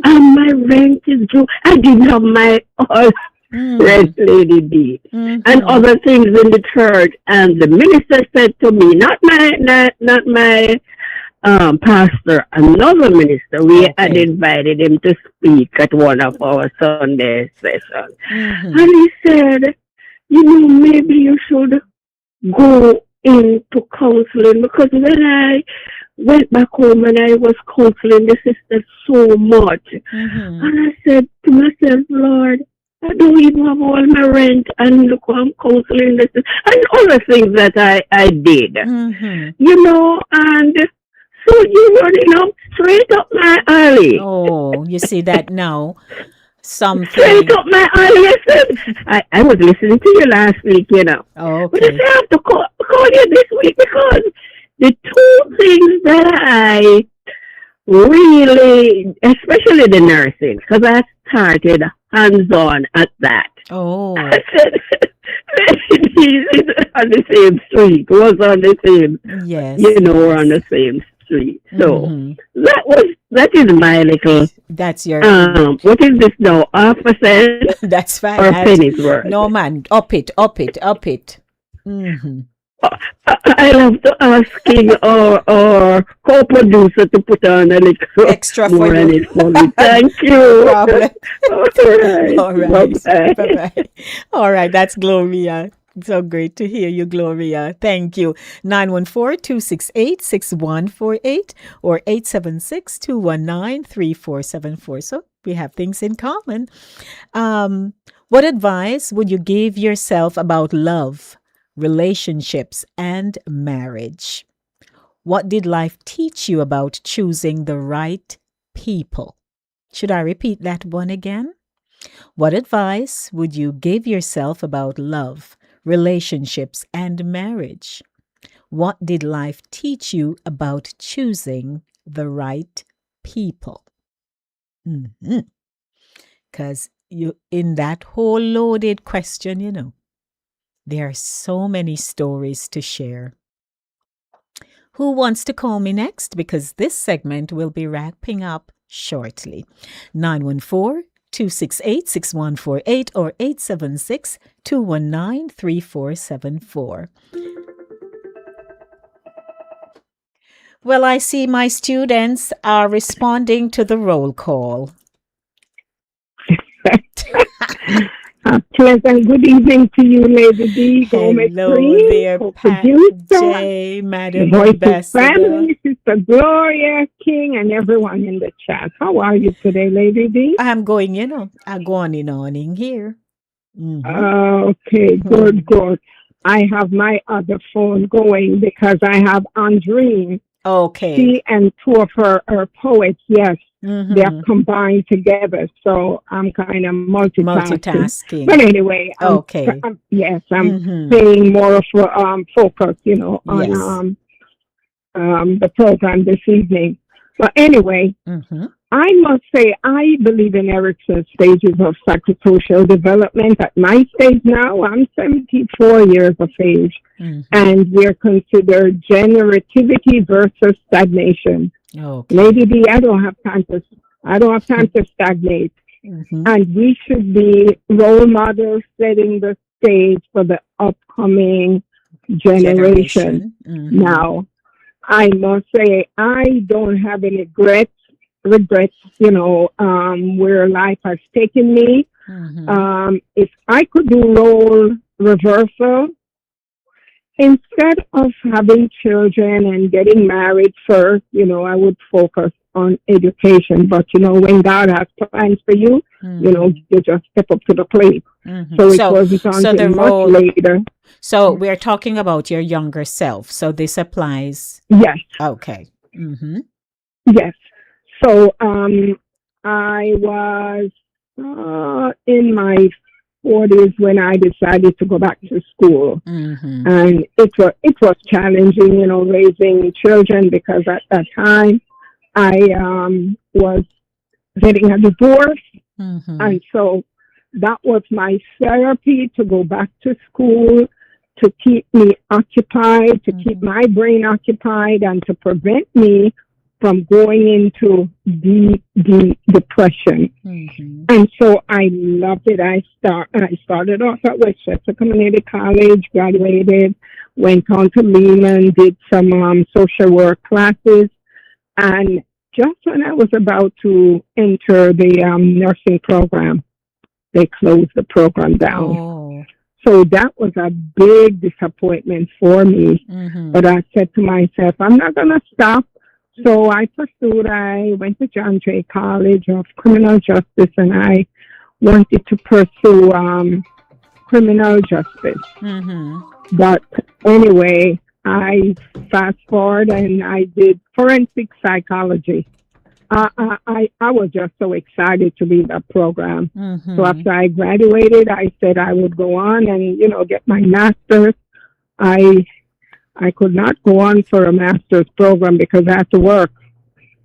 and my rent is due. I didn't have my all rent lady did and other things in the church and the minister said to me, not my pastor, another minister, we had invited him to speak at one of our Sunday sessions. And he said, you know, maybe you should go into counseling because when I went back home and I was counseling the sister so much, and I said to myself, Lord, I don't even have all my rent and look how I'm counseling this and other things that I did. You know, and so you running up straight up my alley. Oh, you see that now? Straight Something. up my alley. I said, I was listening to you last week, you know. Oh, But I said, okay. I have to call you this week because the two things that I really, especially the nursing, because I started hands-on at that. Oh, I said, he's on the same street, was on the same, yes, you know, we're on yes. the same street. So Mm-hmm. that is my little, That's your, what is this now, half a cent that's fine. or penny's worth? No, man, up it, up it, up it. Mm-hmm. I love to asking or co-producer to put on a little Extra for more on you. it for me. Thank No you. problem. All right. All right. Bye-bye. Bye-bye. All right. That's Gloria. So great to hear you, Gloria. Thank you. 914-268-6148 or 876-219-3474. So we have things in common. What advice would you give yourself about love, relationships, and marriage? What did life teach you about choosing the right people? Should I repeat that one again? What advice would you give yourself about love, relationships, and marriage? What did life teach you about choosing the right people? Because you, in that whole loaded question, you know, there are so many stories to share. Who wants to call me next? Because this segment will be wrapping up shortly. 914-268-6148 or 876-219-3474. Well, I see my students are responding to the roll call. Pleasant good evening to you, Lady D. Gomez Hello Green, there, Pat co-producer, J, the Madam Voice of Ambassador. Family, Sister Gloria King, and everyone in the chat. How are you today, Lady D? I'm going, you know, I'm going in here. Okay, good, good. I have my other phone going because I have Andrine. Okay. She and two of her poets, yes, Mm-hmm. they are combined together. So I'm kind of multitasking. But anyway, Okay. I'm paying more of a focus, you know, on Yes. the program this evening. But anyway, I must say I believe in Erickson's stages of psychosocial development. At my stage now, I'm 74 years of age, and we're considered generativity versus stagnation. Okay. Lady D, I don't have time to stagnate. And we should be role models setting the stage for the upcoming generation. Now, I must say I don't have any regrets, you know, where life has taken me. If I could do role reversal, instead of having children and getting married first, I would focus on education. But, when God has plans for you, you just step up to the plate. So it wasn't so the until much role, later. so we're talking about your younger self. So this applies. Yes, Okay. Mm-hmm. yes. So I was in my 40s when I decided to go back to school. Mm-hmm. And it was challenging, raising children, because at that time I was getting a divorce. Mm-hmm. And so that was my therapy, to go back to school, to keep me occupied, to keep my brain occupied, and to prevent me from going into deep, deep depression. Mm-hmm. And so I loved it. I started off at Westchester Community College, graduated, went on to Lehman, did some social work classes, and just when I was about to enter the nursing program, they closed the program down. Oh. So that was a big disappointment for me. Mm-hmm. But I said to myself, I'm not going to stop. So I went to John Jay College of Criminal Justice, and I wanted to pursue criminal justice. Mm-hmm. But anyway, I fast forward and I did forensic psychology. I was just so excited to be in that program. Mm-hmm. So after I graduated, I said I would go on and, get my master's. I could not go on for a master's program because I had to work.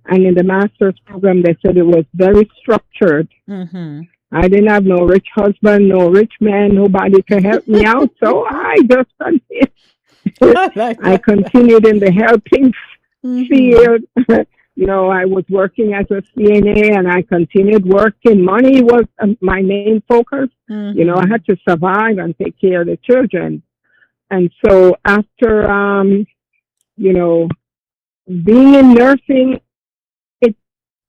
And in the master's program, they said it was very structured. Mm-hmm. I didn't have no rich husband, no rich man, nobody to help me out. So I just continued. I continued in the helping field. I was working as a CNA, and I continued working. Money was my main focus. Mm-hmm. I had to survive and take care of the children. And so after, being in nursing,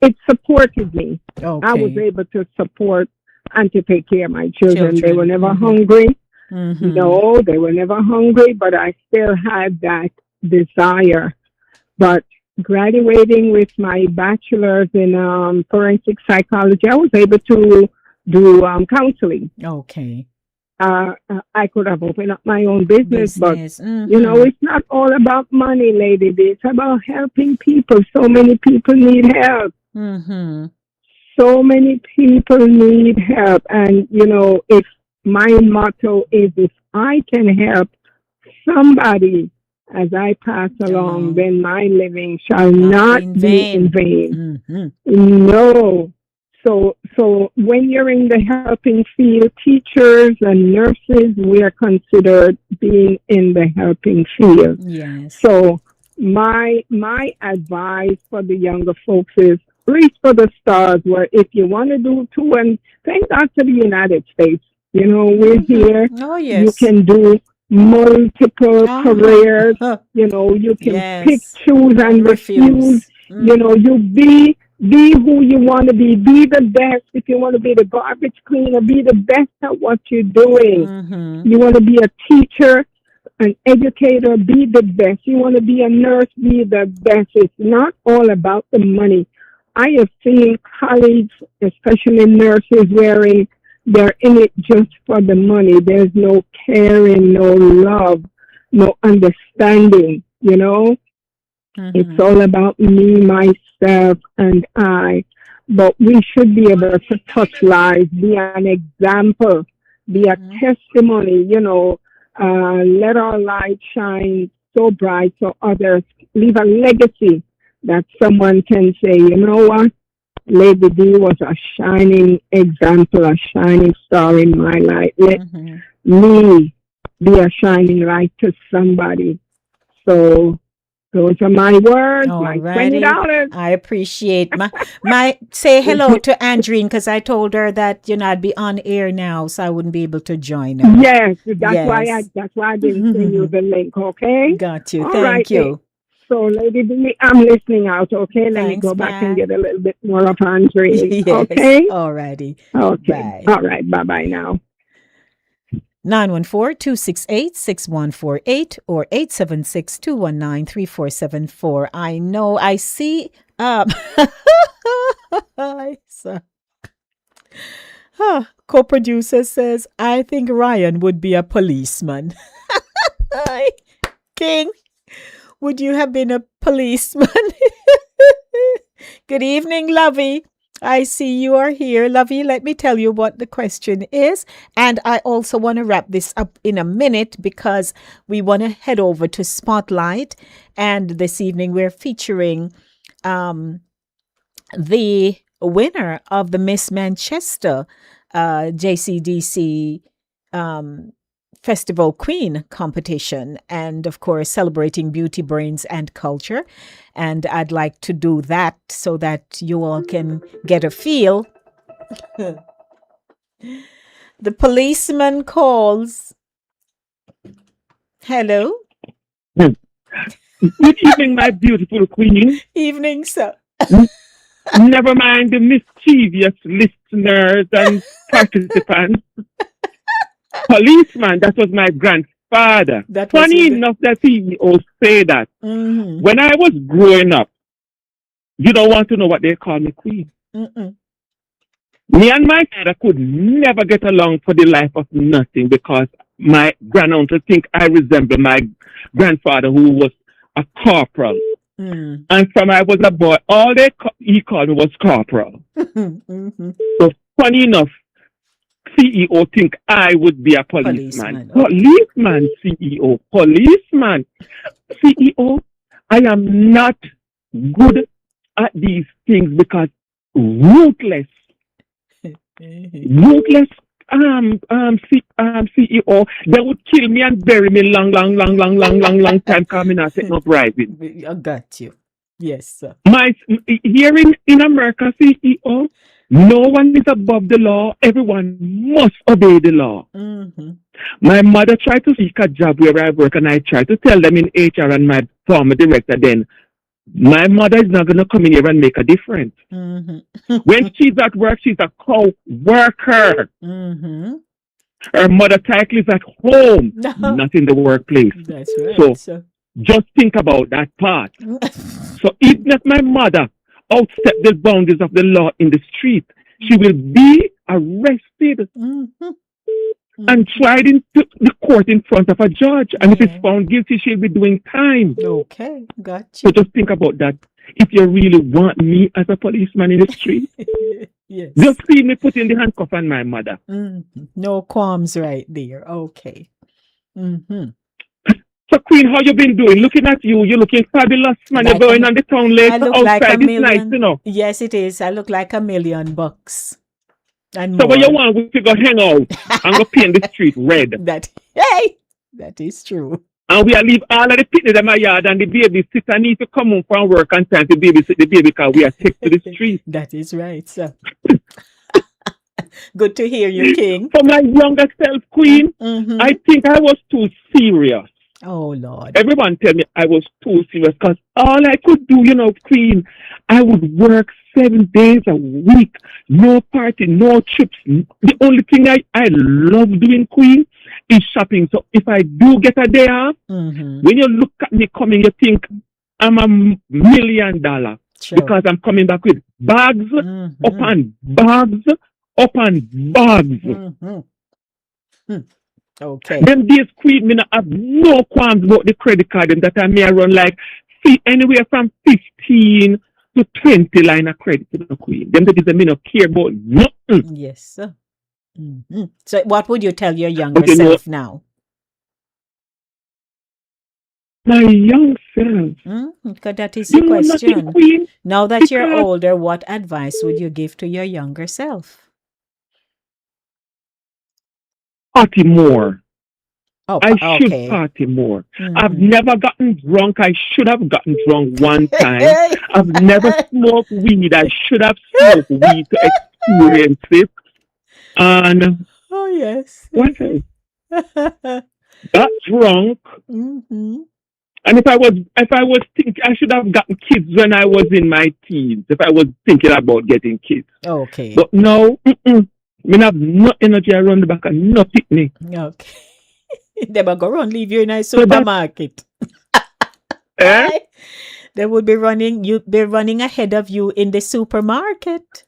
it supported me. Okay. I was able to support and to take care of my children. They were never Mm-hmm. hungry. Mm-hmm. No, they were never hungry, but I still had that desire. But graduating with my bachelor's in forensic psychology, I was able to do counseling. Okay. I could have opened up my own business, but Mm-hmm. it's not all about money, Lady D. It's about helping people. So many people need help. Mm-hmm. So many people need help. And, if my motto is, if I can help somebody as I pass along, then my living shall not be in vain. Mm-hmm. No. So when you're in the helping field, teachers and nurses, we are considered being in the helping field. Yes. So my advice for the younger folks is reach for the stars, where if you want to do too, and thank God for the United States. We're here. Oh, yes. You can do multiple careers. You can pick, choose, and refuse. Mm-hmm. You be who you want to be. Be the best. If you want to be the garbage cleaner, be the best at what you're doing. Mm-hmm. You want to be a teacher, an educator, be the best. You want to be a nurse, be the best. It's not all about the money. I have seen colleagues, especially nurses, they're in it just for the money. There's no caring, no love, no understanding, Mm-hmm. It's all about me, myself, and I. But we should be able to touch lives, be an example, be a testimony, let our light shine so bright so others leave a legacy that someone can say, you know what? Lady D was a shining example, a shining star in my life. Let me be a shining light to somebody. So those are my words, my $20. I appreciate my say hello to Andrine, because I told her that I'd be on air now, so I wouldn't be able to join her. Yes, that's why I didn't send you the link. Okay, got you. All Thank right, you. so, Lady D, I'm listening out, okay? Let me Thanks, go back and bye. get a little bit more of hands raised, Yes, okay? alrighty. Okay. Bye. All right. Bye-bye now. 914-268-6148 or 876-219-3474. I know I see so, co-producer says, I think Ryan would be a policeman. Hi, King, would you have been a policeman? Good evening, Lovey. I see you are here. Lovey, let me tell you what the question is. And I also want to wrap this up in a minute because we want to head over to Spotlight. And this evening we're featuring the winner of the Miss Manchester JCDC Festival Queen competition, and of course celebrating beauty, brains, and culture. And I'd like to do that so that you all can get a feel. The policeman calls. Hello. Good evening, my beautiful queen. Evening, sir. Never mind the mischievous listeners and participants. Policeman, that was my grandfather. Funny enough that CEO say that. Mm-hmm. When I was growing up, you don't want to know what they call me queen. Mm-mm. Me and my father could never get along for the life of nothing because my granduncle think I resemble my grandfather who was a corporal. Mm. And from I was a boy, all he called me was corporal. Mm-hmm. So funny enough, CEO think I would be a policeman. Policeman, CEO. Policeman. CEO, I am not good at these things because ruthless CEO, they would kill me and bury me long time coming and take no bribing. I got you. Yes, sir. Here in America, CEO, no one is above the law. Everyone must obey the law. Mm-hmm. My mother tried to seek a job where I work, and I tried to tell them in HR and my former director then, my mother is not going to come in here and make a difference. Mm-hmm. When she's at work, she's a co-worker. Mm-hmm. Her mother title is at home, not in the workplace. That's right. So just think about that part. So even if my mother outstep the boundaries of the law in the street, she will be arrested and tried into the court in front of a judge. And if it's found guilty, she'll be doing time. Okay, got you. So just think about that. If you really want me as a policeman in the street, yes. Just see me put in the handcuff on my mother. Mm-hmm. No qualms right there. Okay. Mm-hmm. So, Queen, how you been doing? Looking at you, you're looking fabulous, man. You're going on the town late outside. Like it's nice, you know. Yes, it is. I look like $1,000,000. And so, more. what you want, we to go hang out and go paint the street red. That is true. And we leave all of the picnic in my yard and the baby sister need to come home from work and time to babysit the baby because we are take to the street. That is right, sir. Good to hear you, King. For my younger self, Queen, I think I was too serious. Oh, Lord. Everyone tell me I was too serious because all I could do, you know, Queen, I would work 7 days a week. No party, no trips. The only thing I love doing, Queen, is shopping. So if I do get a day off, when you look at me coming, you think I'm $1 million. Sure. Because I'm coming back with bags upon bags upon bags. Okay. Them days, Queen, me not have no qualms about the credit card and that I may run like anywhere from 15 to 20 line of credit to the Queen. Them that is a me not care about nothing. Yes, sir. So what would you tell your younger self now? My young self. Because that is the question. Queen, now that you're older, what advice would you give to your younger self? Party more. Oh, I should party more. I've never gotten drunk. I should have gotten drunk one time. I've never smoked weed. I should have smoked weed to experience it. And oh yes, what else? Got drunk. And if I was thinking, I should have gotten kids when I was in my teens. If I was thinking about getting kids, Okay. but now, me have no energy around the back and no picnic. Okay. They will go run leave you in a So that, supermarket. eh? Aye. They would be running you be running ahead of you in the supermarket.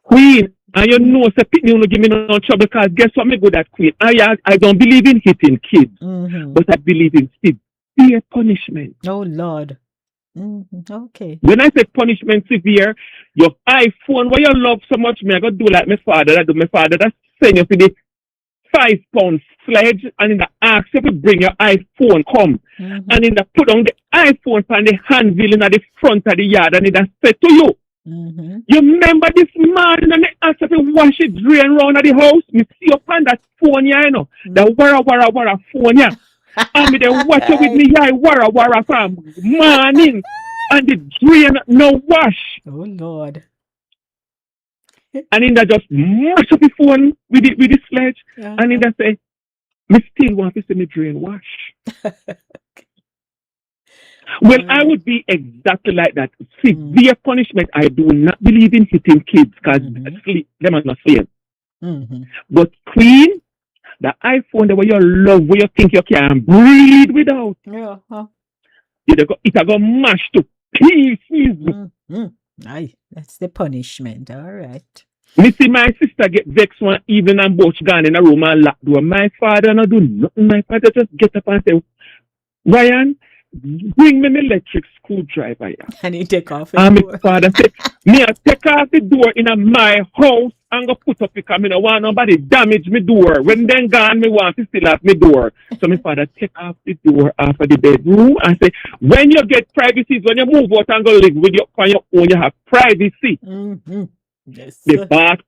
Queen, and you know, say picnic will give me no trouble because guess what? Me good at Queen. I don't believe in hitting kids, Mm-hmm. but I believe in severe punishment. Oh Lord. Okay. When I say punishment severe, your iPhone, what you love so much, me I go do like my father. I do my father. That send you for the 5 pound sledge, and in the ask you to bring your iPhone come, and in the put on the iPhone on the handle in the front of the yard, and it say to you. You remember this morning and they asked if you wash it drain round at the house? Me see up on that phone, yeah, you know, the wara phone, yeah. And me they watch it with me, yeah, wara from morning, and the drain no wash. Oh Lord. And in that just mash up the phone with the sledge, and in that say, me still want to see me drain wash. Well, I would be exactly like that. Severe punishment. I do not believe in hitting kids because sleep them are not safe. But Queen, the iPhone, the way you love, where you think you can breathe without, Yeah. it go mash to pieces. Aye, that's the punishment. All right. Me see my sister get vexed one evening and both gone in a room and lock door. My father not do nothing. My father just get up and say, Ryan, bring me my electric screwdriver here. And he take off And his my door. father said, me I take off the door in my house and go put up because I don't want nobody damage my door. When then gone, me want to still have my door. So my father take off the door off of the bedroom and say, when you get privacy, when you move out and go live with your on your own, you have privacy. Yes.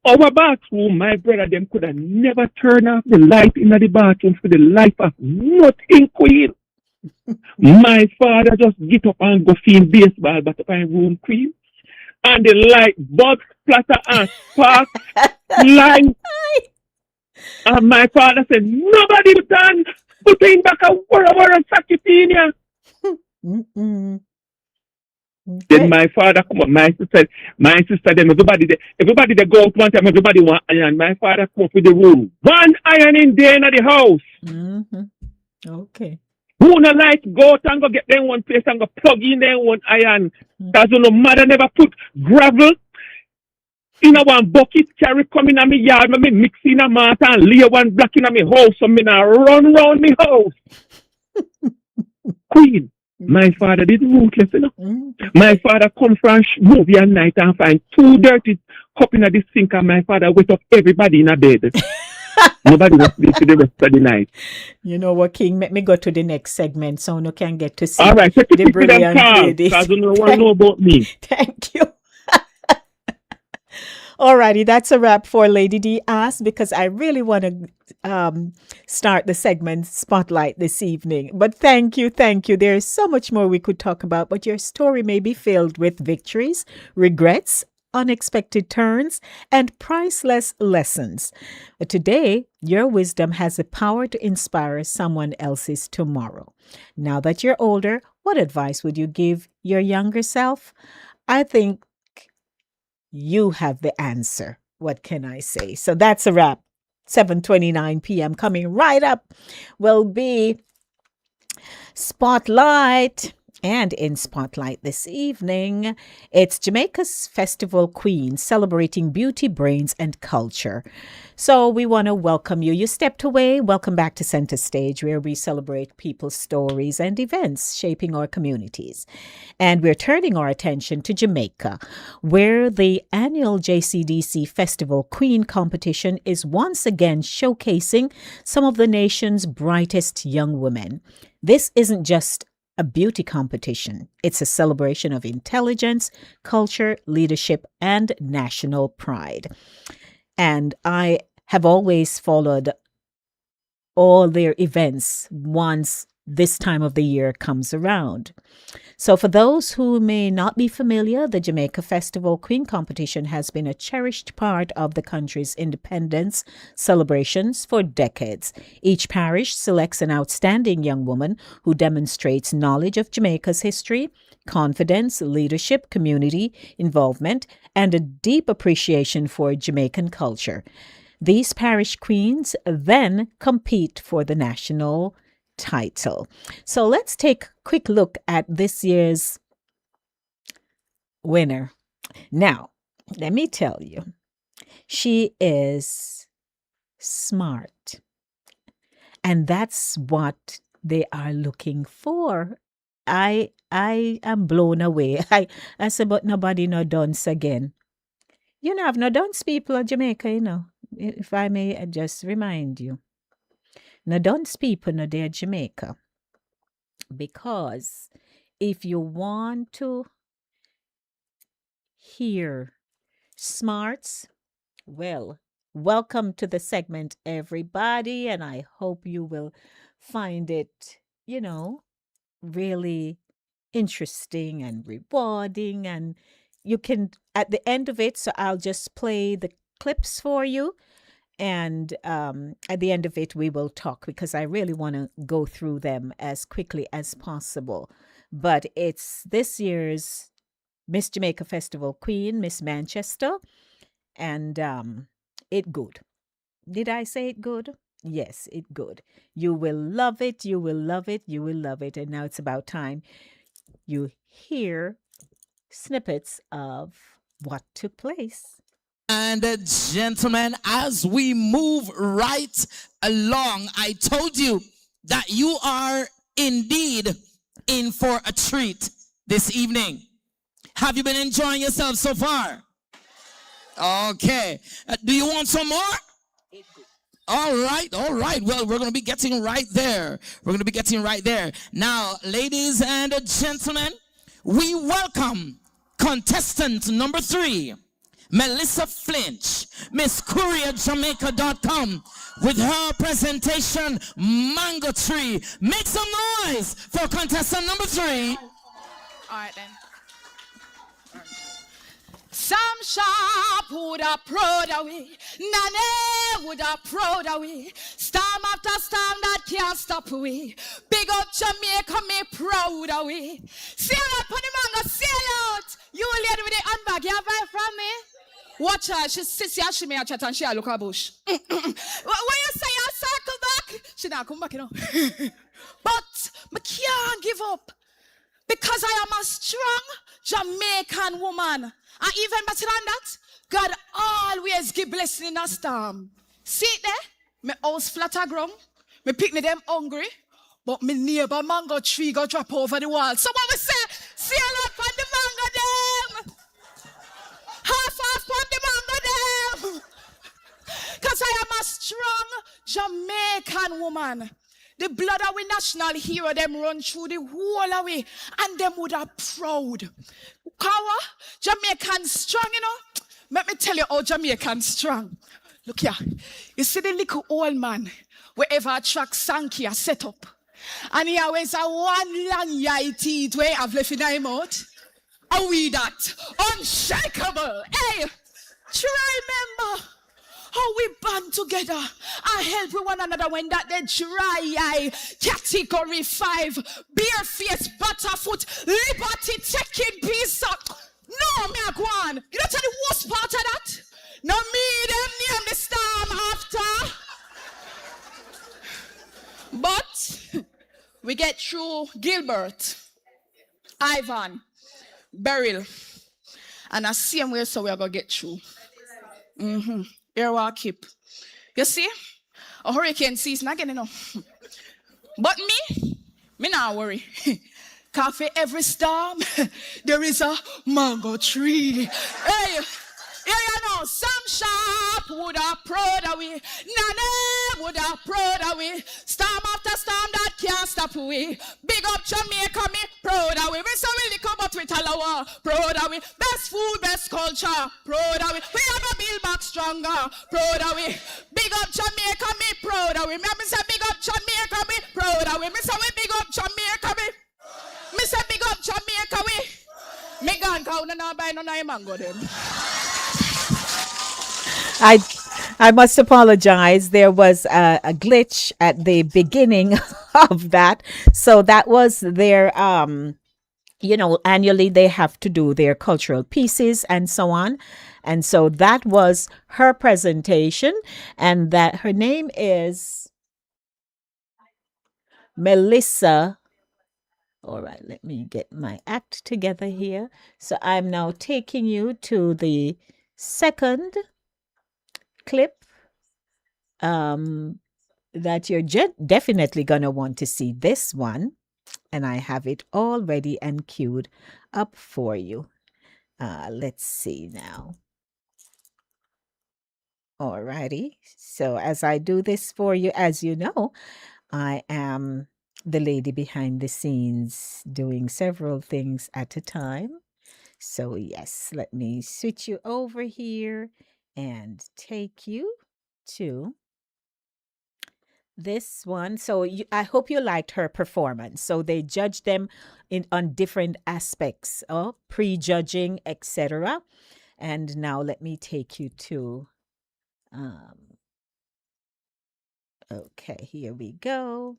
Our bathroom, my brother, them could have never turned off the light in the bathroom for the life of nothing, Queen. My father just get up and go field baseball but up in room, Queen. And the light bulb splatter and spark light. And my father said, nobody done putting back a wara socket in here. Then my father come up, my sister, them, everybody they go out one time, everybody want iron. My father come up with the room. One iron in there in the house. Okay. Who no like go out and go get them one place and go plug in them one iron. Because no mother never put gravel in a one bucket, carry come in a me yard, me mix in a mat and lay one block in a me house, so me now run round me house. Queen, my father did ruthless, you know. My father come from movie at night and find 2 dirty cup in the sink, and my father wake up everybody in a bed. Nobody was sleep for the rest of the night. You know what, King? Let me go to the next segment so no can get to see All right, take the it with them brilliant cars, ladies. because you don't want to know about me. Thank you. Alrighty, that's a wrap for Lady D Ask, because I really want to start the segment Spotlight this evening. But thank you. There is so much more we could talk about, but your story may be filled with victories, regrets, unexpected turns, and priceless lessons. But today, your wisdom has the power to inspire someone else's tomorrow. Now that you're older, what advice would you give your younger self? I think you have the answer. What can I say? So that's a wrap. 7:29 p.m. Coming right up will be Spotlight. And in Spotlight this evening, it's Jamaica's Festival Queen, celebrating beauty, brains, and culture. So we want to welcome you. You stepped away. Welcome back to Center Stage, where we celebrate people's stories and events shaping our communities. And we're turning our attention to Jamaica, where the annual JCDC Festival Queen competition is once again showcasing some of the nation's brightest young women. This isn't just a beauty competition. It's a celebration of intelligence, culture, leadership, and national pride. And I have always followed all their events once this time of the year comes around. So for those who may not be familiar, the Jamaica Festival Queen Competition has been a cherished part of the country's independence celebrations for decades. Each parish selects an outstanding young woman who demonstrates knowledge of Jamaica's history, confidence, leadership, community involvement, and a deep appreciation for Jamaican culture. These parish queens then compete for the national title. So let's take a quick look at this year's winner. Now, let me tell you, she is smart. And that's what they are looking for. I am blown away. I said, but nobody no dance again. You know, have no dance people in Jamaica, you know. If I may just remind you. No dance people no there Jamaica. Because if you want to hear smarts, well, welcome to the segment, everybody. And I hope you will find it, you know, really interesting and rewarding. And you can, at the end of it, so I'll just play the clips for you. And at the end of it, we will talk because I really want to go through them as quickly as possible. But it's this year's Miss Jamaica Festival Queen, Miss Manchester. And it good. Did I say it good? Yes, it good. You will love it. You will love it. You will love it. And now it's about time you hear snippets of what took place. And gentlemen, as we move right along, I told you that you are indeed in for a treat this evening. Have you been enjoying yourself so far? Okay. Do you want some more? All right. Well, we're going to be getting right there. Now, ladies and gentlemen, we welcome contestant number 3, Melissa Flinch, MissCourierJamaica.com, with her presentation, Mango Tree. Make some noise for contestant number 3. All right, then. Some sharp would have proud away, Nane would have proud away. Storm after storm that can't stop away. Big up Jamaica, me proud away. Sail out, put the mango, sail out. You lady with the handbag, you buy from me? Watch her, she sits here, she may have chat and she look a bush. When you say you circle back, she not come back, you know. But I can't give up because I am a strong Jamaican woman. And even better than that, God always give blessing in a storm. See it there? My house flatter ground, me picnic them hungry, but my neighbor mango tree go drop over the wall. So what we say, sail up on the mango them. Half on the mango them. Because I am a strong Jamaican woman. The blood of we national hero them run through the whole away and them would have proud. Power, Jamaican strong, you know. Let me tell you how Jamaican strong. Look here. You see the little old man, wherever a track Sankey are set up. And he always a one long yai teeth where I've left in him out. Are we that? Unshakable. Hey, try remember how we band together and help one another when that they dry eye, category 5, bare face, butterfoot, liberty taking piece up. No, me a go on. You don't tell the worst part of that? No, me them name the storm after. But we get through Gilbert, Ivan, Beryl, and I see him where so we are going to get through. Here we keep. You see? A hurricane season again, you know. But me not worry. Cause for every storm, there is a mango tree. Hey, yeah, you know, some sharp would have proud away. Nane would have proud away. Storm after storm that can't stop away. Big up Jamaica, me proud away. We so really come up with Alawa, proud away. Best food, best culture, proud away. We have a build back stronger, proud away. Big up Jamaica, me proud away. Remember say big up Jamaica, me proud proud of we. Me say we big up Jamaica we. Me say big up Jamaica we. Me gone cause we no buy no mango them. I must apologize. There was a glitch at the beginning of that. So that was their annually they have to do their cultural pieces and so on. And so that was her presentation, and that her name is Melissa. All right, let me get my act together here. So I'm now taking you to the second clip that you're definitely going to want to see this one. And I have it all ready and queued up for you. Let's see now. Alrighty. So as I do this for you, as you know, I am the lady behind the scenes doing several things at a time. So yes, let me switch you over here and take you to this one. So I hope you liked her performance. So they judged them on different aspects of prejudging, etc. And now let me take you to okay, here we go.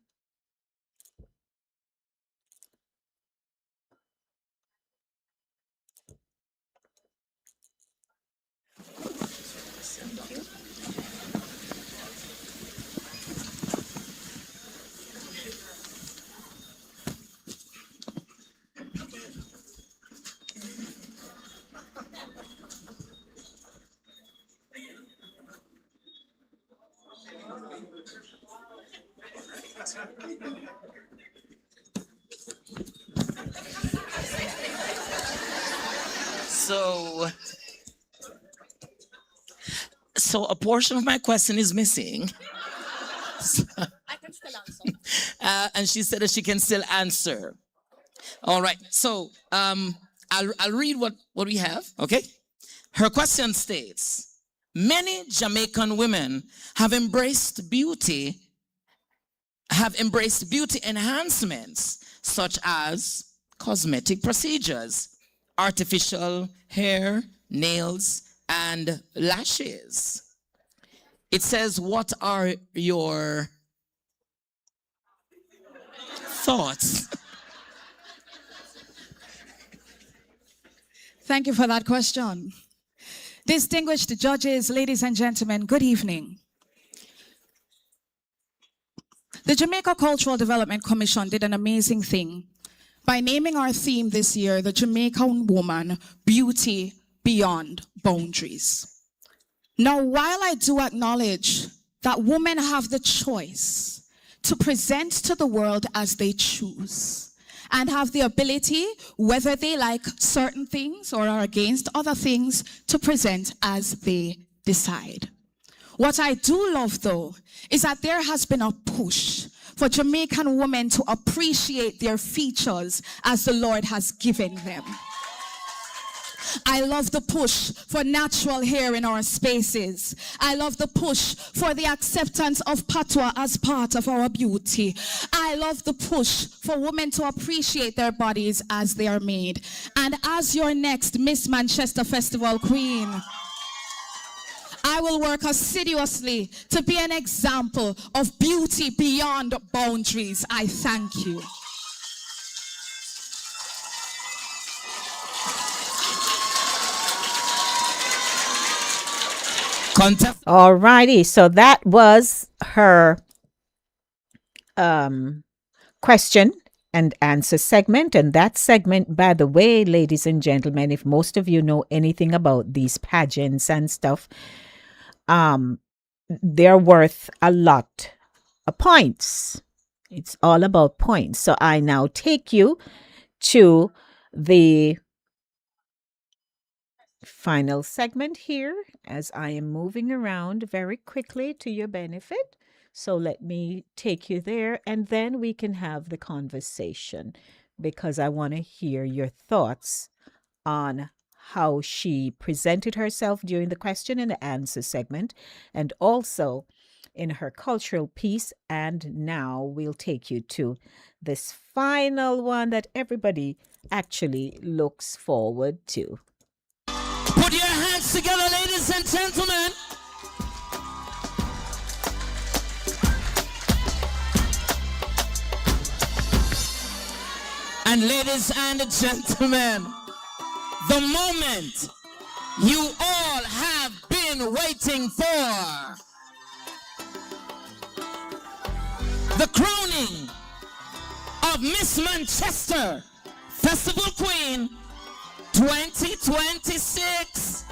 So a portion of my question is missing. I can still answer. And she said that she can still answer. All right. So I'll read what we have. Okay. Her question states, many Jamaican women have embraced beauty enhancements such as cosmetic procedures, artificial hair, nails, and lashes. It says, what are your thoughts? Thank you for that question. Distinguished judges, ladies and gentlemen, good evening. The Jamaica Cultural Development Commission did an amazing thing by naming our theme this year, the Jamaican Woman, Beauty Beyond Boundaries. Now, while I do acknowledge that women have the choice to present to the world as they choose and have the ability, whether they like certain things or are against other things, to present as they decide. What I do love, though, is that there has been a push for Jamaican women to appreciate their features as the Lord has given them. I love the push for natural hair in our spaces. I love the push for the acceptance of patois as part of our beauty. I love the push for women to appreciate their bodies as they are made. And as your next Miss Manchester Festival Queen, I will work assiduously to be an example of beauty beyond boundaries. I thank you. All righty. So that was her question and answer segment. And that segment, by the way, ladies and gentlemen, if most of you know anything about these pageants and stuff, they're worth a lot of points. It's all about points. So I now take you to the final segment here as I am moving around very quickly to your benefit. So let me take you there, and then we can have the conversation, because I want to hear your thoughts on how she presented herself during the question and answer segment, and also in her cultural piece. And now we'll take you to this final one that everybody actually looks forward to. Put your hands together, ladies and gentlemen. And ladies and gentlemen, the moment you all have been waiting for. The crowning of Miss Manchester Festival Queen 2026.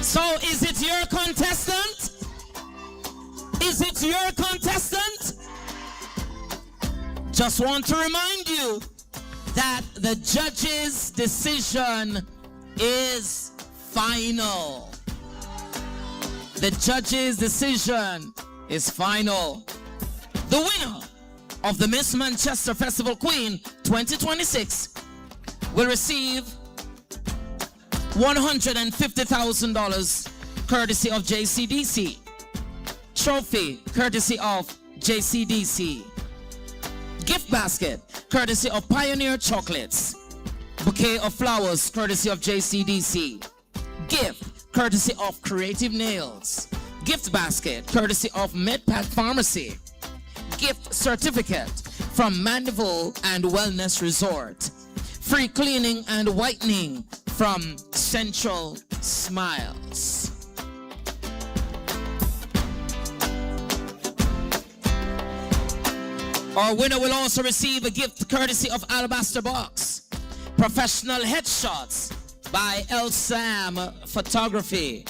So is it your contestant? Is it your contestant? Just want to remind you that the judge's decision is final. The judge's decision is final. The winner of the Miss Manchester Festival Queen 2026 will receive $150,000 courtesy of JCDC. Trophy courtesy of JCDC. Gift basket courtesy of Pioneer Chocolates. Bouquet of flowers courtesy of JCDC. Gift courtesy of Creative Nails. Gift basket courtesy of MedPack Pharmacy. Gift certificate from Mandeville and Wellness Resort. Free cleaning and whitening from Central Smiles. Our winner will also receive a gift courtesy of Alabaster Box. Professional headshots by El Sam Photography.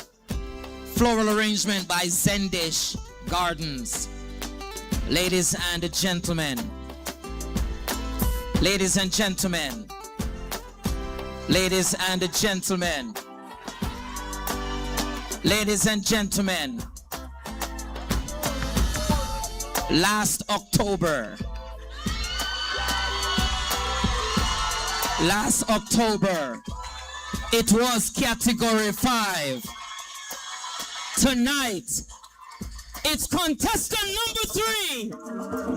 Floral arrangement by Zendish Gardens. Ladies and gentlemen. Ladies and gentlemen. Ladies and gentlemen. Ladies and gentlemen. Last October, it was category 5. Tonight, it's contestant number 3,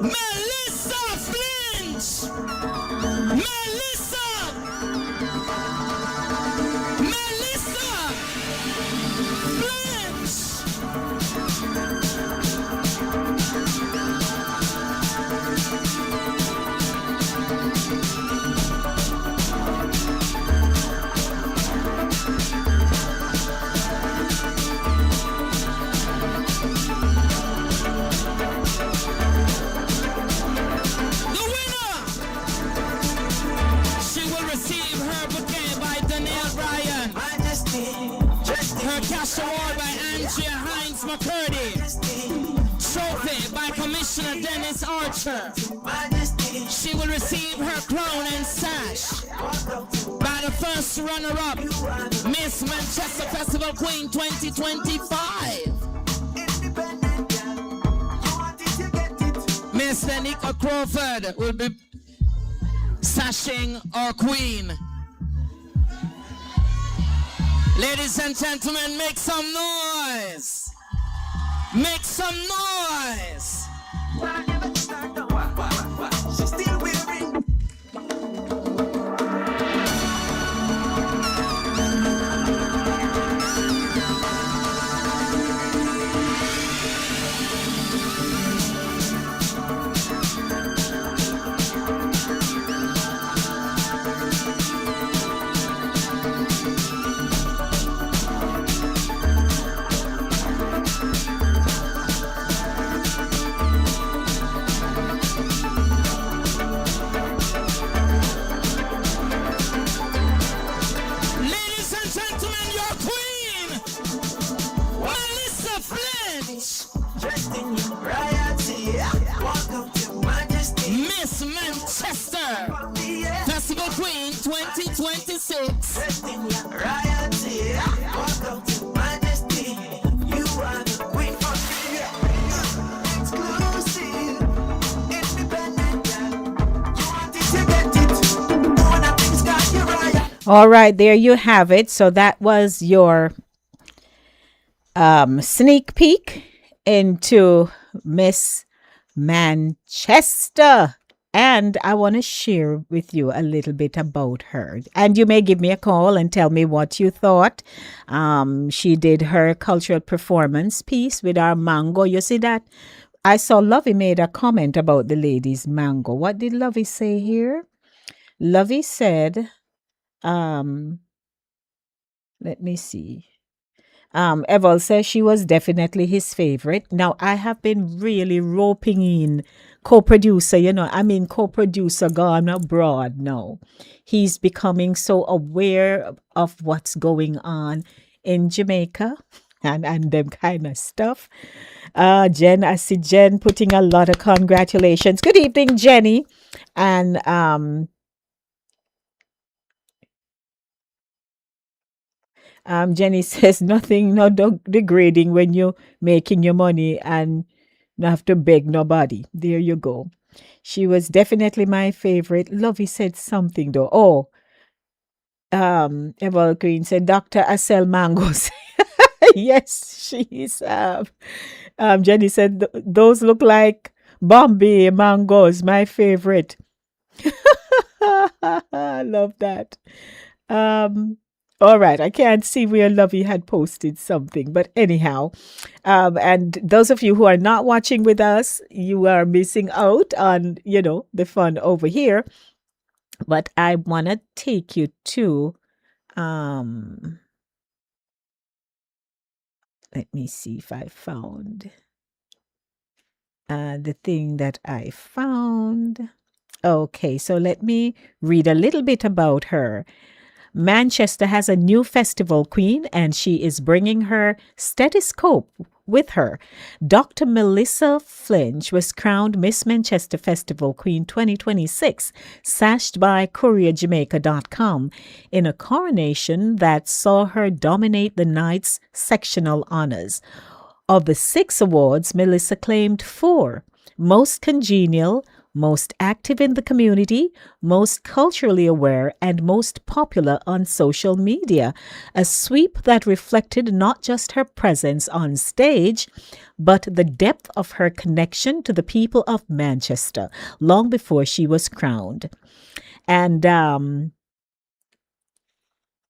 Melissa Flinch. Melissa Flinch. Cash award by Andrea Hines McCurdy. Trophy by Commissioner Dennis Archer. She will receive her crown and sash by the first runner-up, Miss Manchester Festival Queen 2025. Miss Danica Crawford will be sashing our queen. Ladies and gentlemen, make some noise. Make some noise. She's still wearing. Miss Manchester Festival Queen 2026. Welcome to Majesty. You are the queen for me. Exclusive, independent. All right, there you have it. So that was your sneak peek into Miss Manchester. And I want to share with you a little bit about her. And you may give me a call and tell me what you thought. She did her cultural performance piece with our mango. You see that? I saw Lovey made a comment about the lady's mango. What did Lovey say here? Lovey said, let me see. Eval says she was definitely his favorite. Now, I have been really roping in co-producer, co-producer gone abroad now. He's becoming so aware of what's going on in Jamaica and them kind of stuff. Jen, I see Jen putting a lot of congratulations. Good evening, Jenny. And Jenny says nothing, no degrading when you're making your money and not have to beg nobody. There you go. She was definitely my favorite. Lovey said something though. Oh, Eval Green said Dr. Asel Mangos. Yes, she's Jenny said those look like Bombay mangoes, my favorite. I love that. All right, I can't see where Lovey had posted something, but anyhow, and those of you who are not watching with us, you are missing out on, the fun over here. But I want to take you to, let me see if I found the thing that I found. Okay, so let me read a little bit about her. Manchester has a new festival queen, and she is bringing her stethoscope with her. Dr. Melissa Flinch was crowned Miss Manchester Festival Queen 2026, sashed by CourierJamaica.com, in a coronation that saw her dominate the night's sectional honors. Of the 6 awards, Melissa claimed 4: Most Congenial, Most Active in the Community, Most Culturally Aware, and Most Popular on Social Media, a sweep that reflected not just her presence on stage, but the depth of her connection to the people of Manchester long before she was crowned. And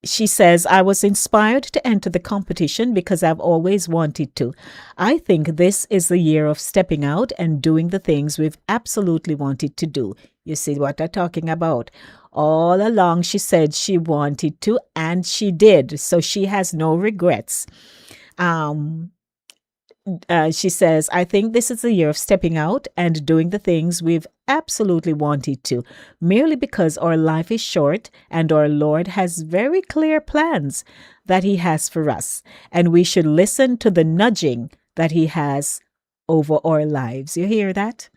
she says, I was inspired to enter the competition because I've always wanted to. I think this is the year of stepping out and doing the things we've absolutely wanted to do. You see what I'm talking about? All along, she said she wanted to, and she did. So she has no regrets. She says, I think this is the year of stepping out and doing the things we've absolutely wanted to, merely because our life is short and our Lord has very clear plans that He has for us, and we should listen to the nudging that He has over our lives. You hear that?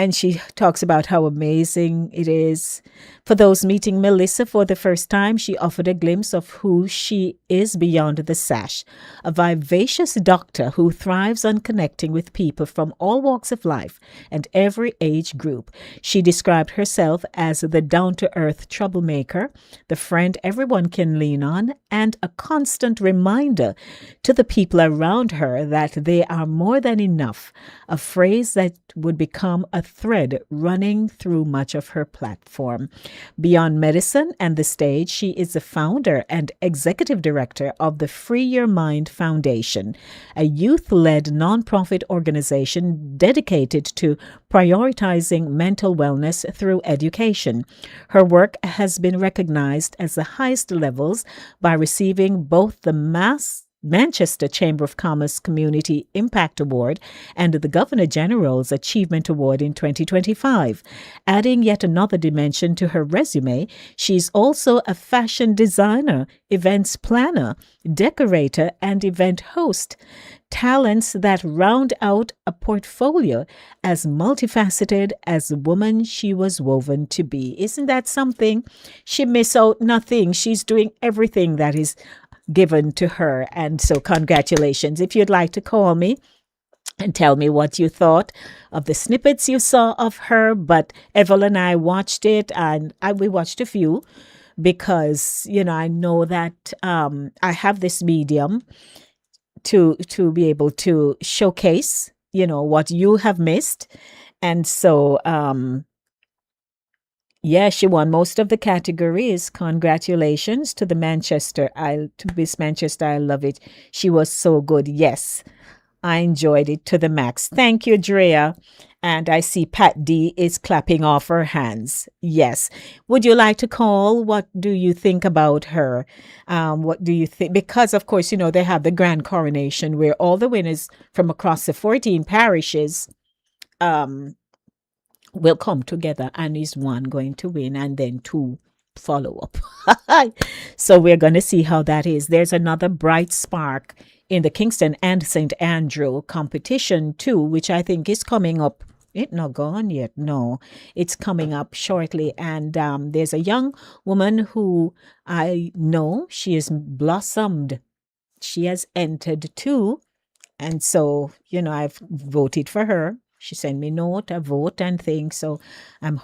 And she talks about how amazing it is. For those meeting Melissa for the first time, she offered a glimpse of who she is beyond the sash, a vivacious doctor who thrives on connecting with people from all walks of life and every age group. She described herself as the down-to-earth troublemaker, the friend everyone can lean on, and a constant reminder to the people around her that they are more than enough, a phrase that would become a thread running through much of her platform. Beyond medicine and the stage, she is the founder and executive director of the Free Your Mind Foundation, a youth-led nonprofit organization dedicated to prioritizing mental wellness through education. Her work has been recognized at the highest levels by receiving both the Manchester Chamber of Commerce Community Impact Award and the Governor General's Achievement Award in 2025. Adding yet another dimension to her resume, she's also a fashion designer, events planner, decorator, and event host. Talents that round out a portfolio as multifaceted as the woman she was woven to be. Isn't that something? She miss out nothing. She's doing everything that is given to her. And so congratulations. If you'd like to call me, and tell me what you thought of the snippets you saw of her. But Evelyn and I watched it, and we watched a few because, I know that I have this medium to be able to showcase, what you have missed. And so, yeah, she won most of the categories. Congratulations to Miss Manchester. I love it. She was so good. Yes, I enjoyed it to the max. Thank you, Drea. And I see Pat D is clapping off her hands. Yes. Would you like to call? What do you think about her? What do you think? Because, of course, they have the grand coronation where all the winners from across the 14 parishes will come together, and is one going to win and then two follow up. So we're going to see how that is. There's another bright spark in the Kingston and St. Andrew competition too, which I think is coming up. It's not gone yet. No, it's coming up shortly. And there's a young woman who I know, she has blossomed. She has entered too. And so, I've voted for her. She sent me note, a vote and things. So I'm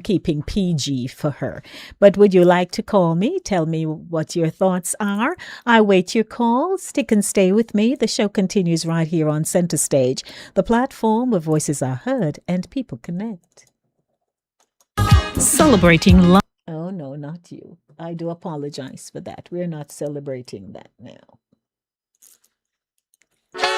keeping PG for her. But would you like to call me? Tell me what your thoughts are. I wait your call. Stick and stay with me. The show continues right here on Center Stage, the platform where voices are heard and people connect. Celebrating life. Oh, no, not you. I do apologize for that. We're not celebrating that now.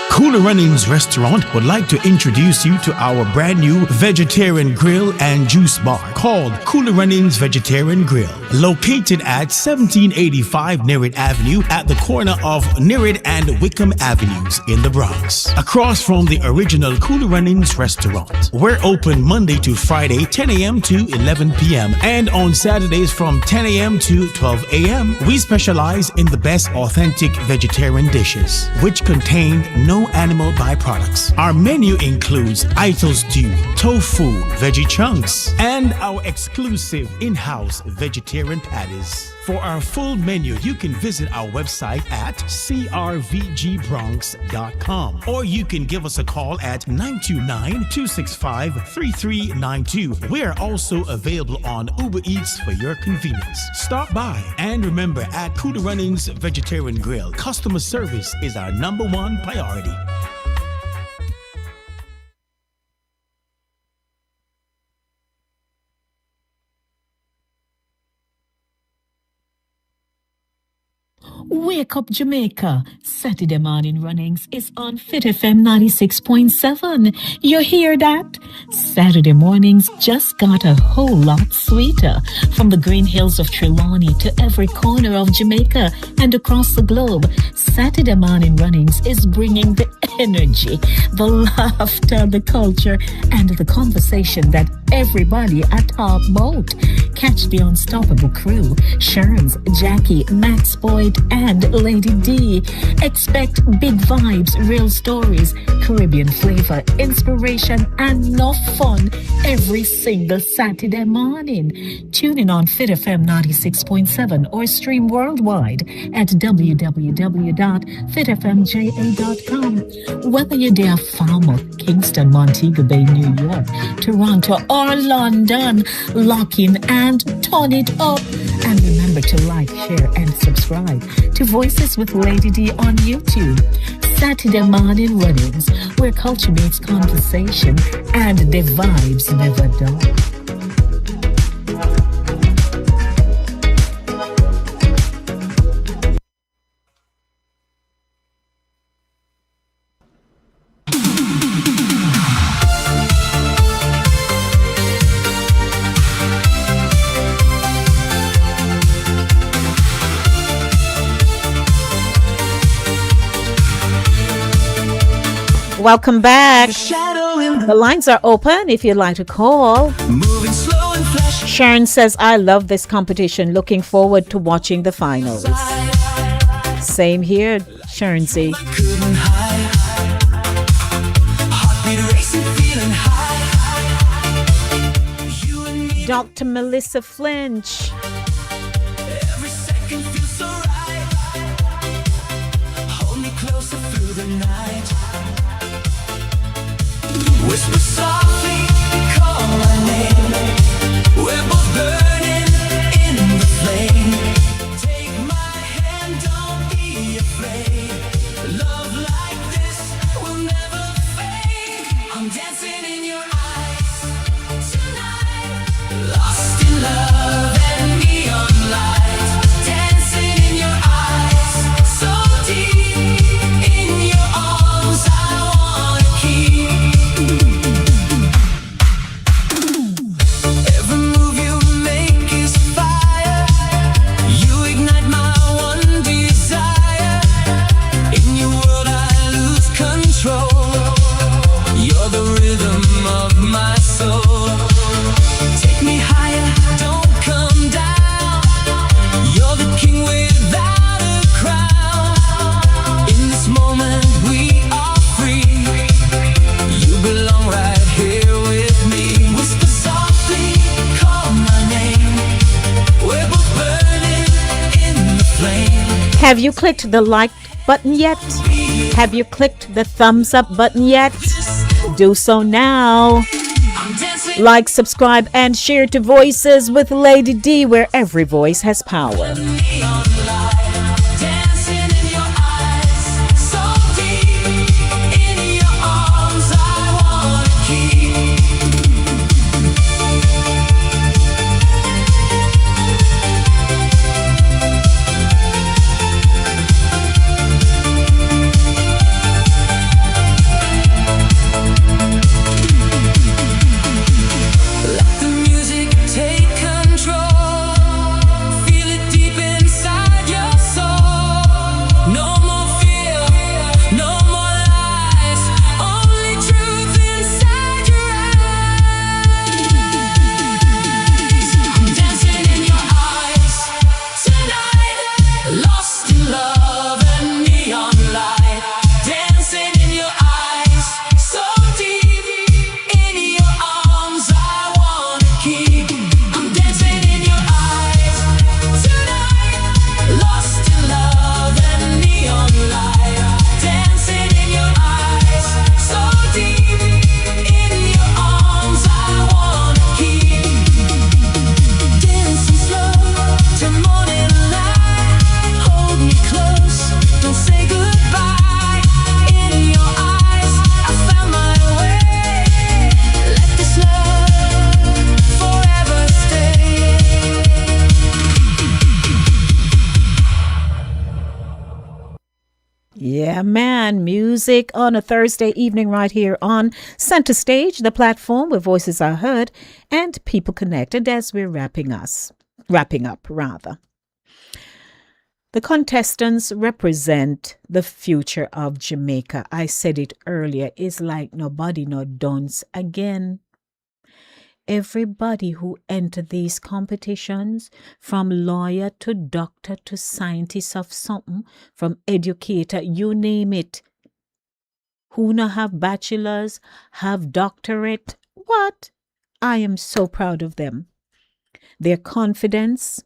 Cooler Runnings Restaurant would like to introduce you to our brand new vegetarian grill and juice bar called Cooler Runnings Vegetarian Grill, located at 1785 Nerid Avenue at the corner of Nerid and Wickham Avenues in the Bronx, across from the original Cooler Runnings Restaurant. We're open Monday to Friday 10 a.m. to 11 p.m. and on Saturdays from 10 a.m. to 12 a.m. We specialize in the best authentic vegetarian dishes, which contain no animal byproducts. Our menu includes idol stew, tofu, veggie chunks, and our exclusive in-house vegetarian patties. For our full menu, you can visit our website at crvgbronx.com, or you can give us a call at 929-265-3392. We are also available on Uber Eats for your convenience. Stop by, and remember, at Cooler Runnings Vegetarian Grill, customer service is our #1 priority. Wake Up Jamaica. Saturday morning runnings is on Fit FM 96.7. You hear that? Saturday mornings just got a whole lot sweeter. From the green hills of Trelawney to every corner of Jamaica and across the globe, Saturday morning runnings is bringing the energy, the laughter, the culture, and the conversation that everybody at top boat. Catch the unstoppable crew, Sherms, Jackie, Max Boyd, and Lady D. Expect big vibes, real stories, Caribbean flavor, inspiration, and enough fun every single Saturday morning. Tune in on Fit FM 96.7 or stream worldwide at www.fitfmja.com. Whether you're there, Falmouth, Kingston, Montego Bay, New York, Toronto, or London, lock in and turn it up. And remember to like, share, and subscribe to Voices with Lady D on YouTube. Saturday morning runnings, where culture meets conversation and the vibes never die. Welcome back. The lines are open if you'd like to call. Sharon says, I love this competition. Looking forward to watching the finals. Same here, Sharon C. Dr. Melissa Flinch. Every second feels so right. Hold me closer through the night. Whisper softly, call my name. We're both burning in the flame. Take my hand, don't be afraid. Love like this will never fade. I'm dancing in your eyes tonight. Lost in love and neon lights. Dancing in your eyes, so deep. In your arms, I wanna keep. Every move you make is fire. You ignite my one desire. In your world I lose control. You're the rhythm of my soul. Take me higher, don't come down. You're the king without a crown. In this moment we are free. You belong right here with me. Whisper softly, call my name. We're both burning in the flame. Have you clicked the like button yet? Have you clicked the thumbs up button yet? Do so now. Like, subscribe, and share to Voices with Lady D, where every voice has power. Dancing in your eyes, so deep. In your arms I wanna keep. Let the music take control. Feel it deep inside your soul. No more fear, no more lies. Only truth inside your eyes. I'm dancing in your eyes tonight. Lost in love and neon light. Dancing in your eyes, so deep. In your arms I wanna keep. I'm dancing in your eyes tonight. Lost in love and neon light. Dancing in your eyes, so deep. In your arms I wanna keep. Dancing slow till morning light. Hold me close, don't say goodbye. In your eyes I found my way. Let this love forever stay. Yeah, man. Music on a Thursday evening right here on Center Stage, the platform where voices are heard and people connect. And as we're wrapping up, the contestants represent the future of Jamaica. I said it earlier, it's like nobody no dunce again. Everybody who entered these competitions, from lawyer to doctor to scientist of something, from educator, you name it, who now have bachelors, have doctorate. What? I am so proud of them. Their confidence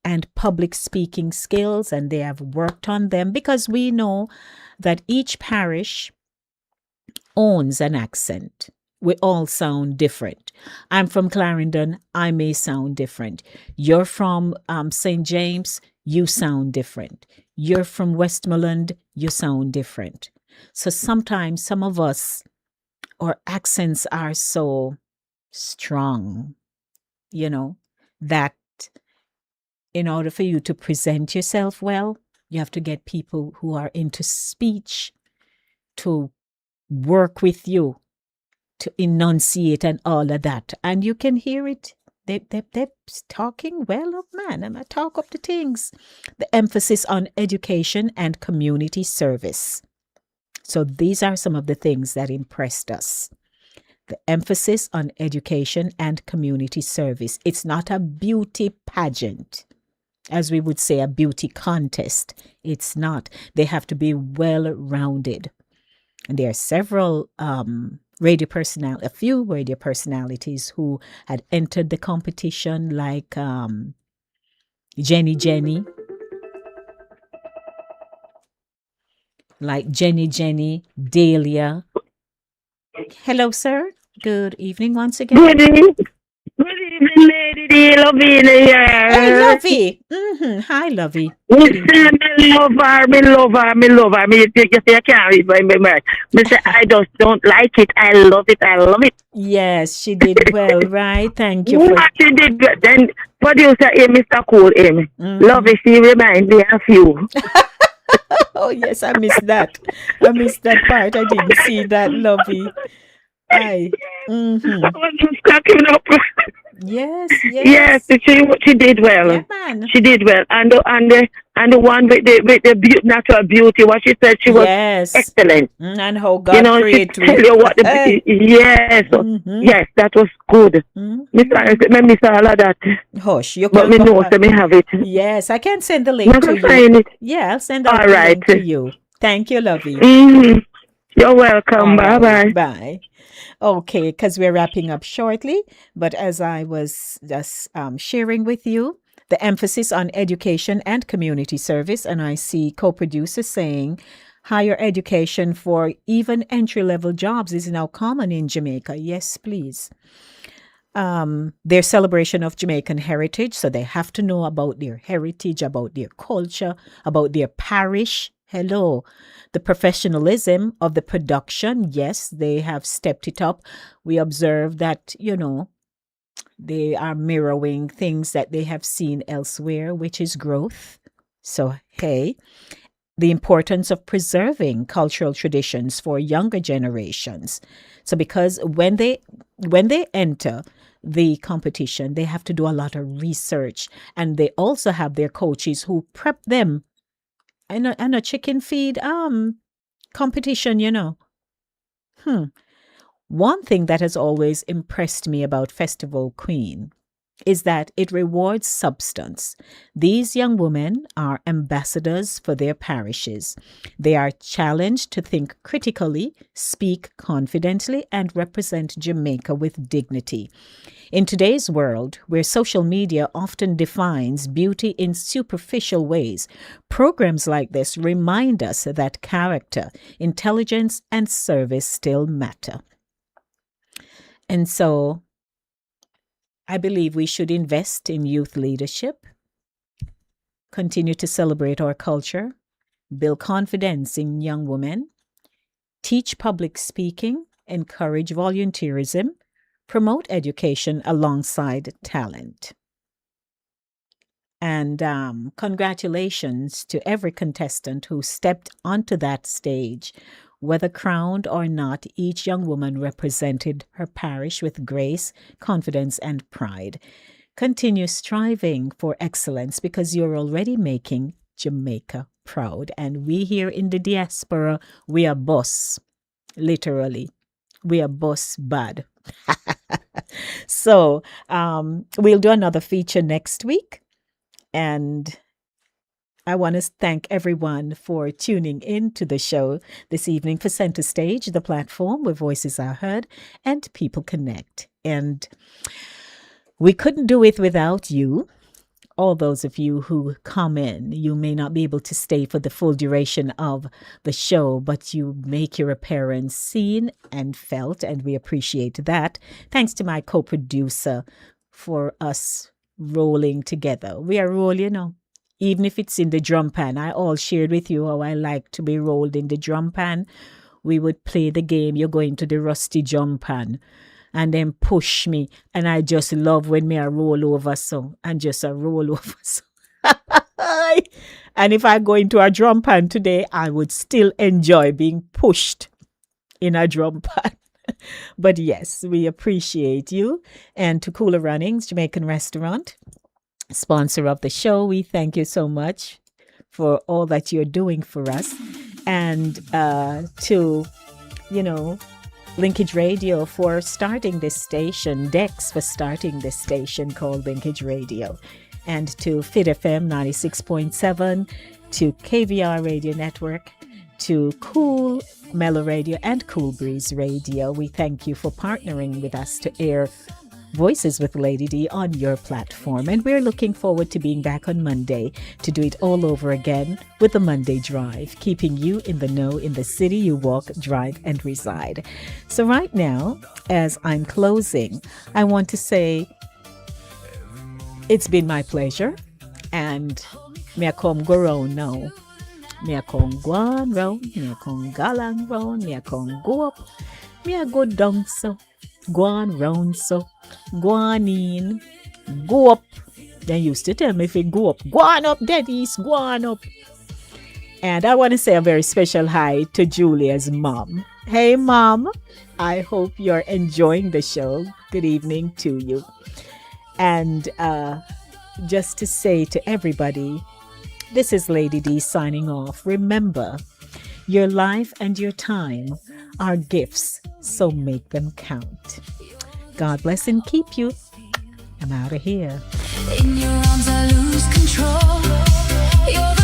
and public speaking skills, and they have worked on them, because we know that each parish owns an accent. We all sound different. I'm from Clarendon, I may sound different. You're from St. James, you sound different. You're from Westmoreland, you sound different. So sometimes some of us, our accents are so strong, that in order for you to present yourself well, you have to get people who are into speech to work with you, to enunciate and all of that. And you can hear it. They're talking well of man, and I talk up the things. The emphasis on education and community service. So these are some of the things that impressed us. The emphasis on education and community service. It's not a beauty pageant, as we would say, a beauty contest. It's not. They have to be well-rounded. And there are several a few radio personalities who had entered the competition, like Jenny, Dahlia, Hello, sir. Good evening once again. Good evening. Good evening, Lady D. Lovina Hey, here. Lovey. Hi, Lovey. Me say me love her, me love her, me love her. Me you say I can't read my mark. Me say I just don't like it. I love it. I love it. Yes, she did well, right? Thank you for. What she did good. Then producer A, Mr. Cool A. Love it. She remind me of you. Oh, yes, I missed that. I missed that part. I didn't see that, Lovey. I. I was just cracking up. Yes, Yes, she did well. Yeah, man. She did well, and the one with the natural beauty. What she said, she was Yes. excellent. And how God You know, she created tell you what the yes, yes, that was good. Miss all of that. Hush, you But can me come know, back. so me have it. Yes, I can send the link Not to gonna you. find it. Yeah, I'll send out All the right. link to you. Thank you, Lovey. You're welcome. All Bye right, bye. bye. Okay, because we're wrapping up shortly, but as I was just sharing with you, the emphasis on education and community service, and I see co-producers saying higher education for even entry-level jobs is now common in Jamaica. Yes, please. Their celebration of Jamaican heritage, so they have to know about their heritage, about their culture, about their parish. Hello. The professionalism of the production, yes, they have stepped it up. We observe that, they are mirroring things that they have seen elsewhere, which is growth. So, hey, the importance of preserving cultural traditions for younger generations. So, because when they enter the competition, they have to do a lot of research, and they also have their coaches who prep them. And a chicken feed competition. One thing that has always impressed me about Festival Queen is that it rewards substance. These young women are ambassadors for their parishes. They are challenged to think critically, speak confidently, and represent Jamaica with dignity. In today's world, where social media often defines beauty in superficial ways, programs like this remind us that character, intelligence, and service still matter. And so, I believe we should invest in youth leadership, continue to celebrate our culture, build confidence in young women, teach public speaking, encourage volunteerism, promote education alongside talent. And congratulations to every contestant who stepped onto that stage. Whether crowned or not, each young woman represented her parish with grace, confidence, and pride. Continue striving for excellence because you're already making Jamaica proud. And we here in the diaspora, we are boss, literally. We are boss bad. So we'll do another feature next week. And I want to thank everyone for tuning in to the show this evening for Center Stage, the platform where voices are heard and people connect. And we couldn't do it without you. All those of you who come in, you may not be able to stay for the full duration of the show, but you make your appearance seen and felt, and we appreciate that. Thanks to my co-producer for us rolling together. We are rolling, even if it's in the drum pan. I all shared with you how I like to be rolled in the drum pan. We would play the game, you're going to the rusty drum pan, and then push me. And I just love when me a roll over so, and just a roll over so. And if I go into a drum pan today, I would still enjoy being pushed in a drum pan. But yes, we appreciate you. And to Cooler Runnings, Jamaican Restaurant, sponsor of the show, we thank you so much for all that you're doing for us. And to, Linkage Radio for starting this station, Dex for starting this station called Linkage Radio, and to Fit FM 96.7, to KVR Radio Network, to Cool Mellow Radio and Cool Breeze Radio. We thank you for partnering with us to air Voices with Lady D on your platform. And we're looking forward to being back on Monday to do it all over again with the Monday Drive, keeping you in the know in the city you walk, drive, and reside. So right now, as I'm closing, I want to say it's been my pleasure, and me I come go round now. Me I come go on round, me I come galang round, me I come go up, me I go down so, go on round so, go on in, go up. They used to tell me if you go up, go on up, daddies, go on up. And I want to say a very special hi to Julia's mom. Hey mom, I hope you're enjoying the show. Good evening to you. And just to say to everybody, this is Lady D signing off. Remember, your life and your time are gifts, so make them count. God bless and keep you. I'm out of here. In your arms I lose control. You're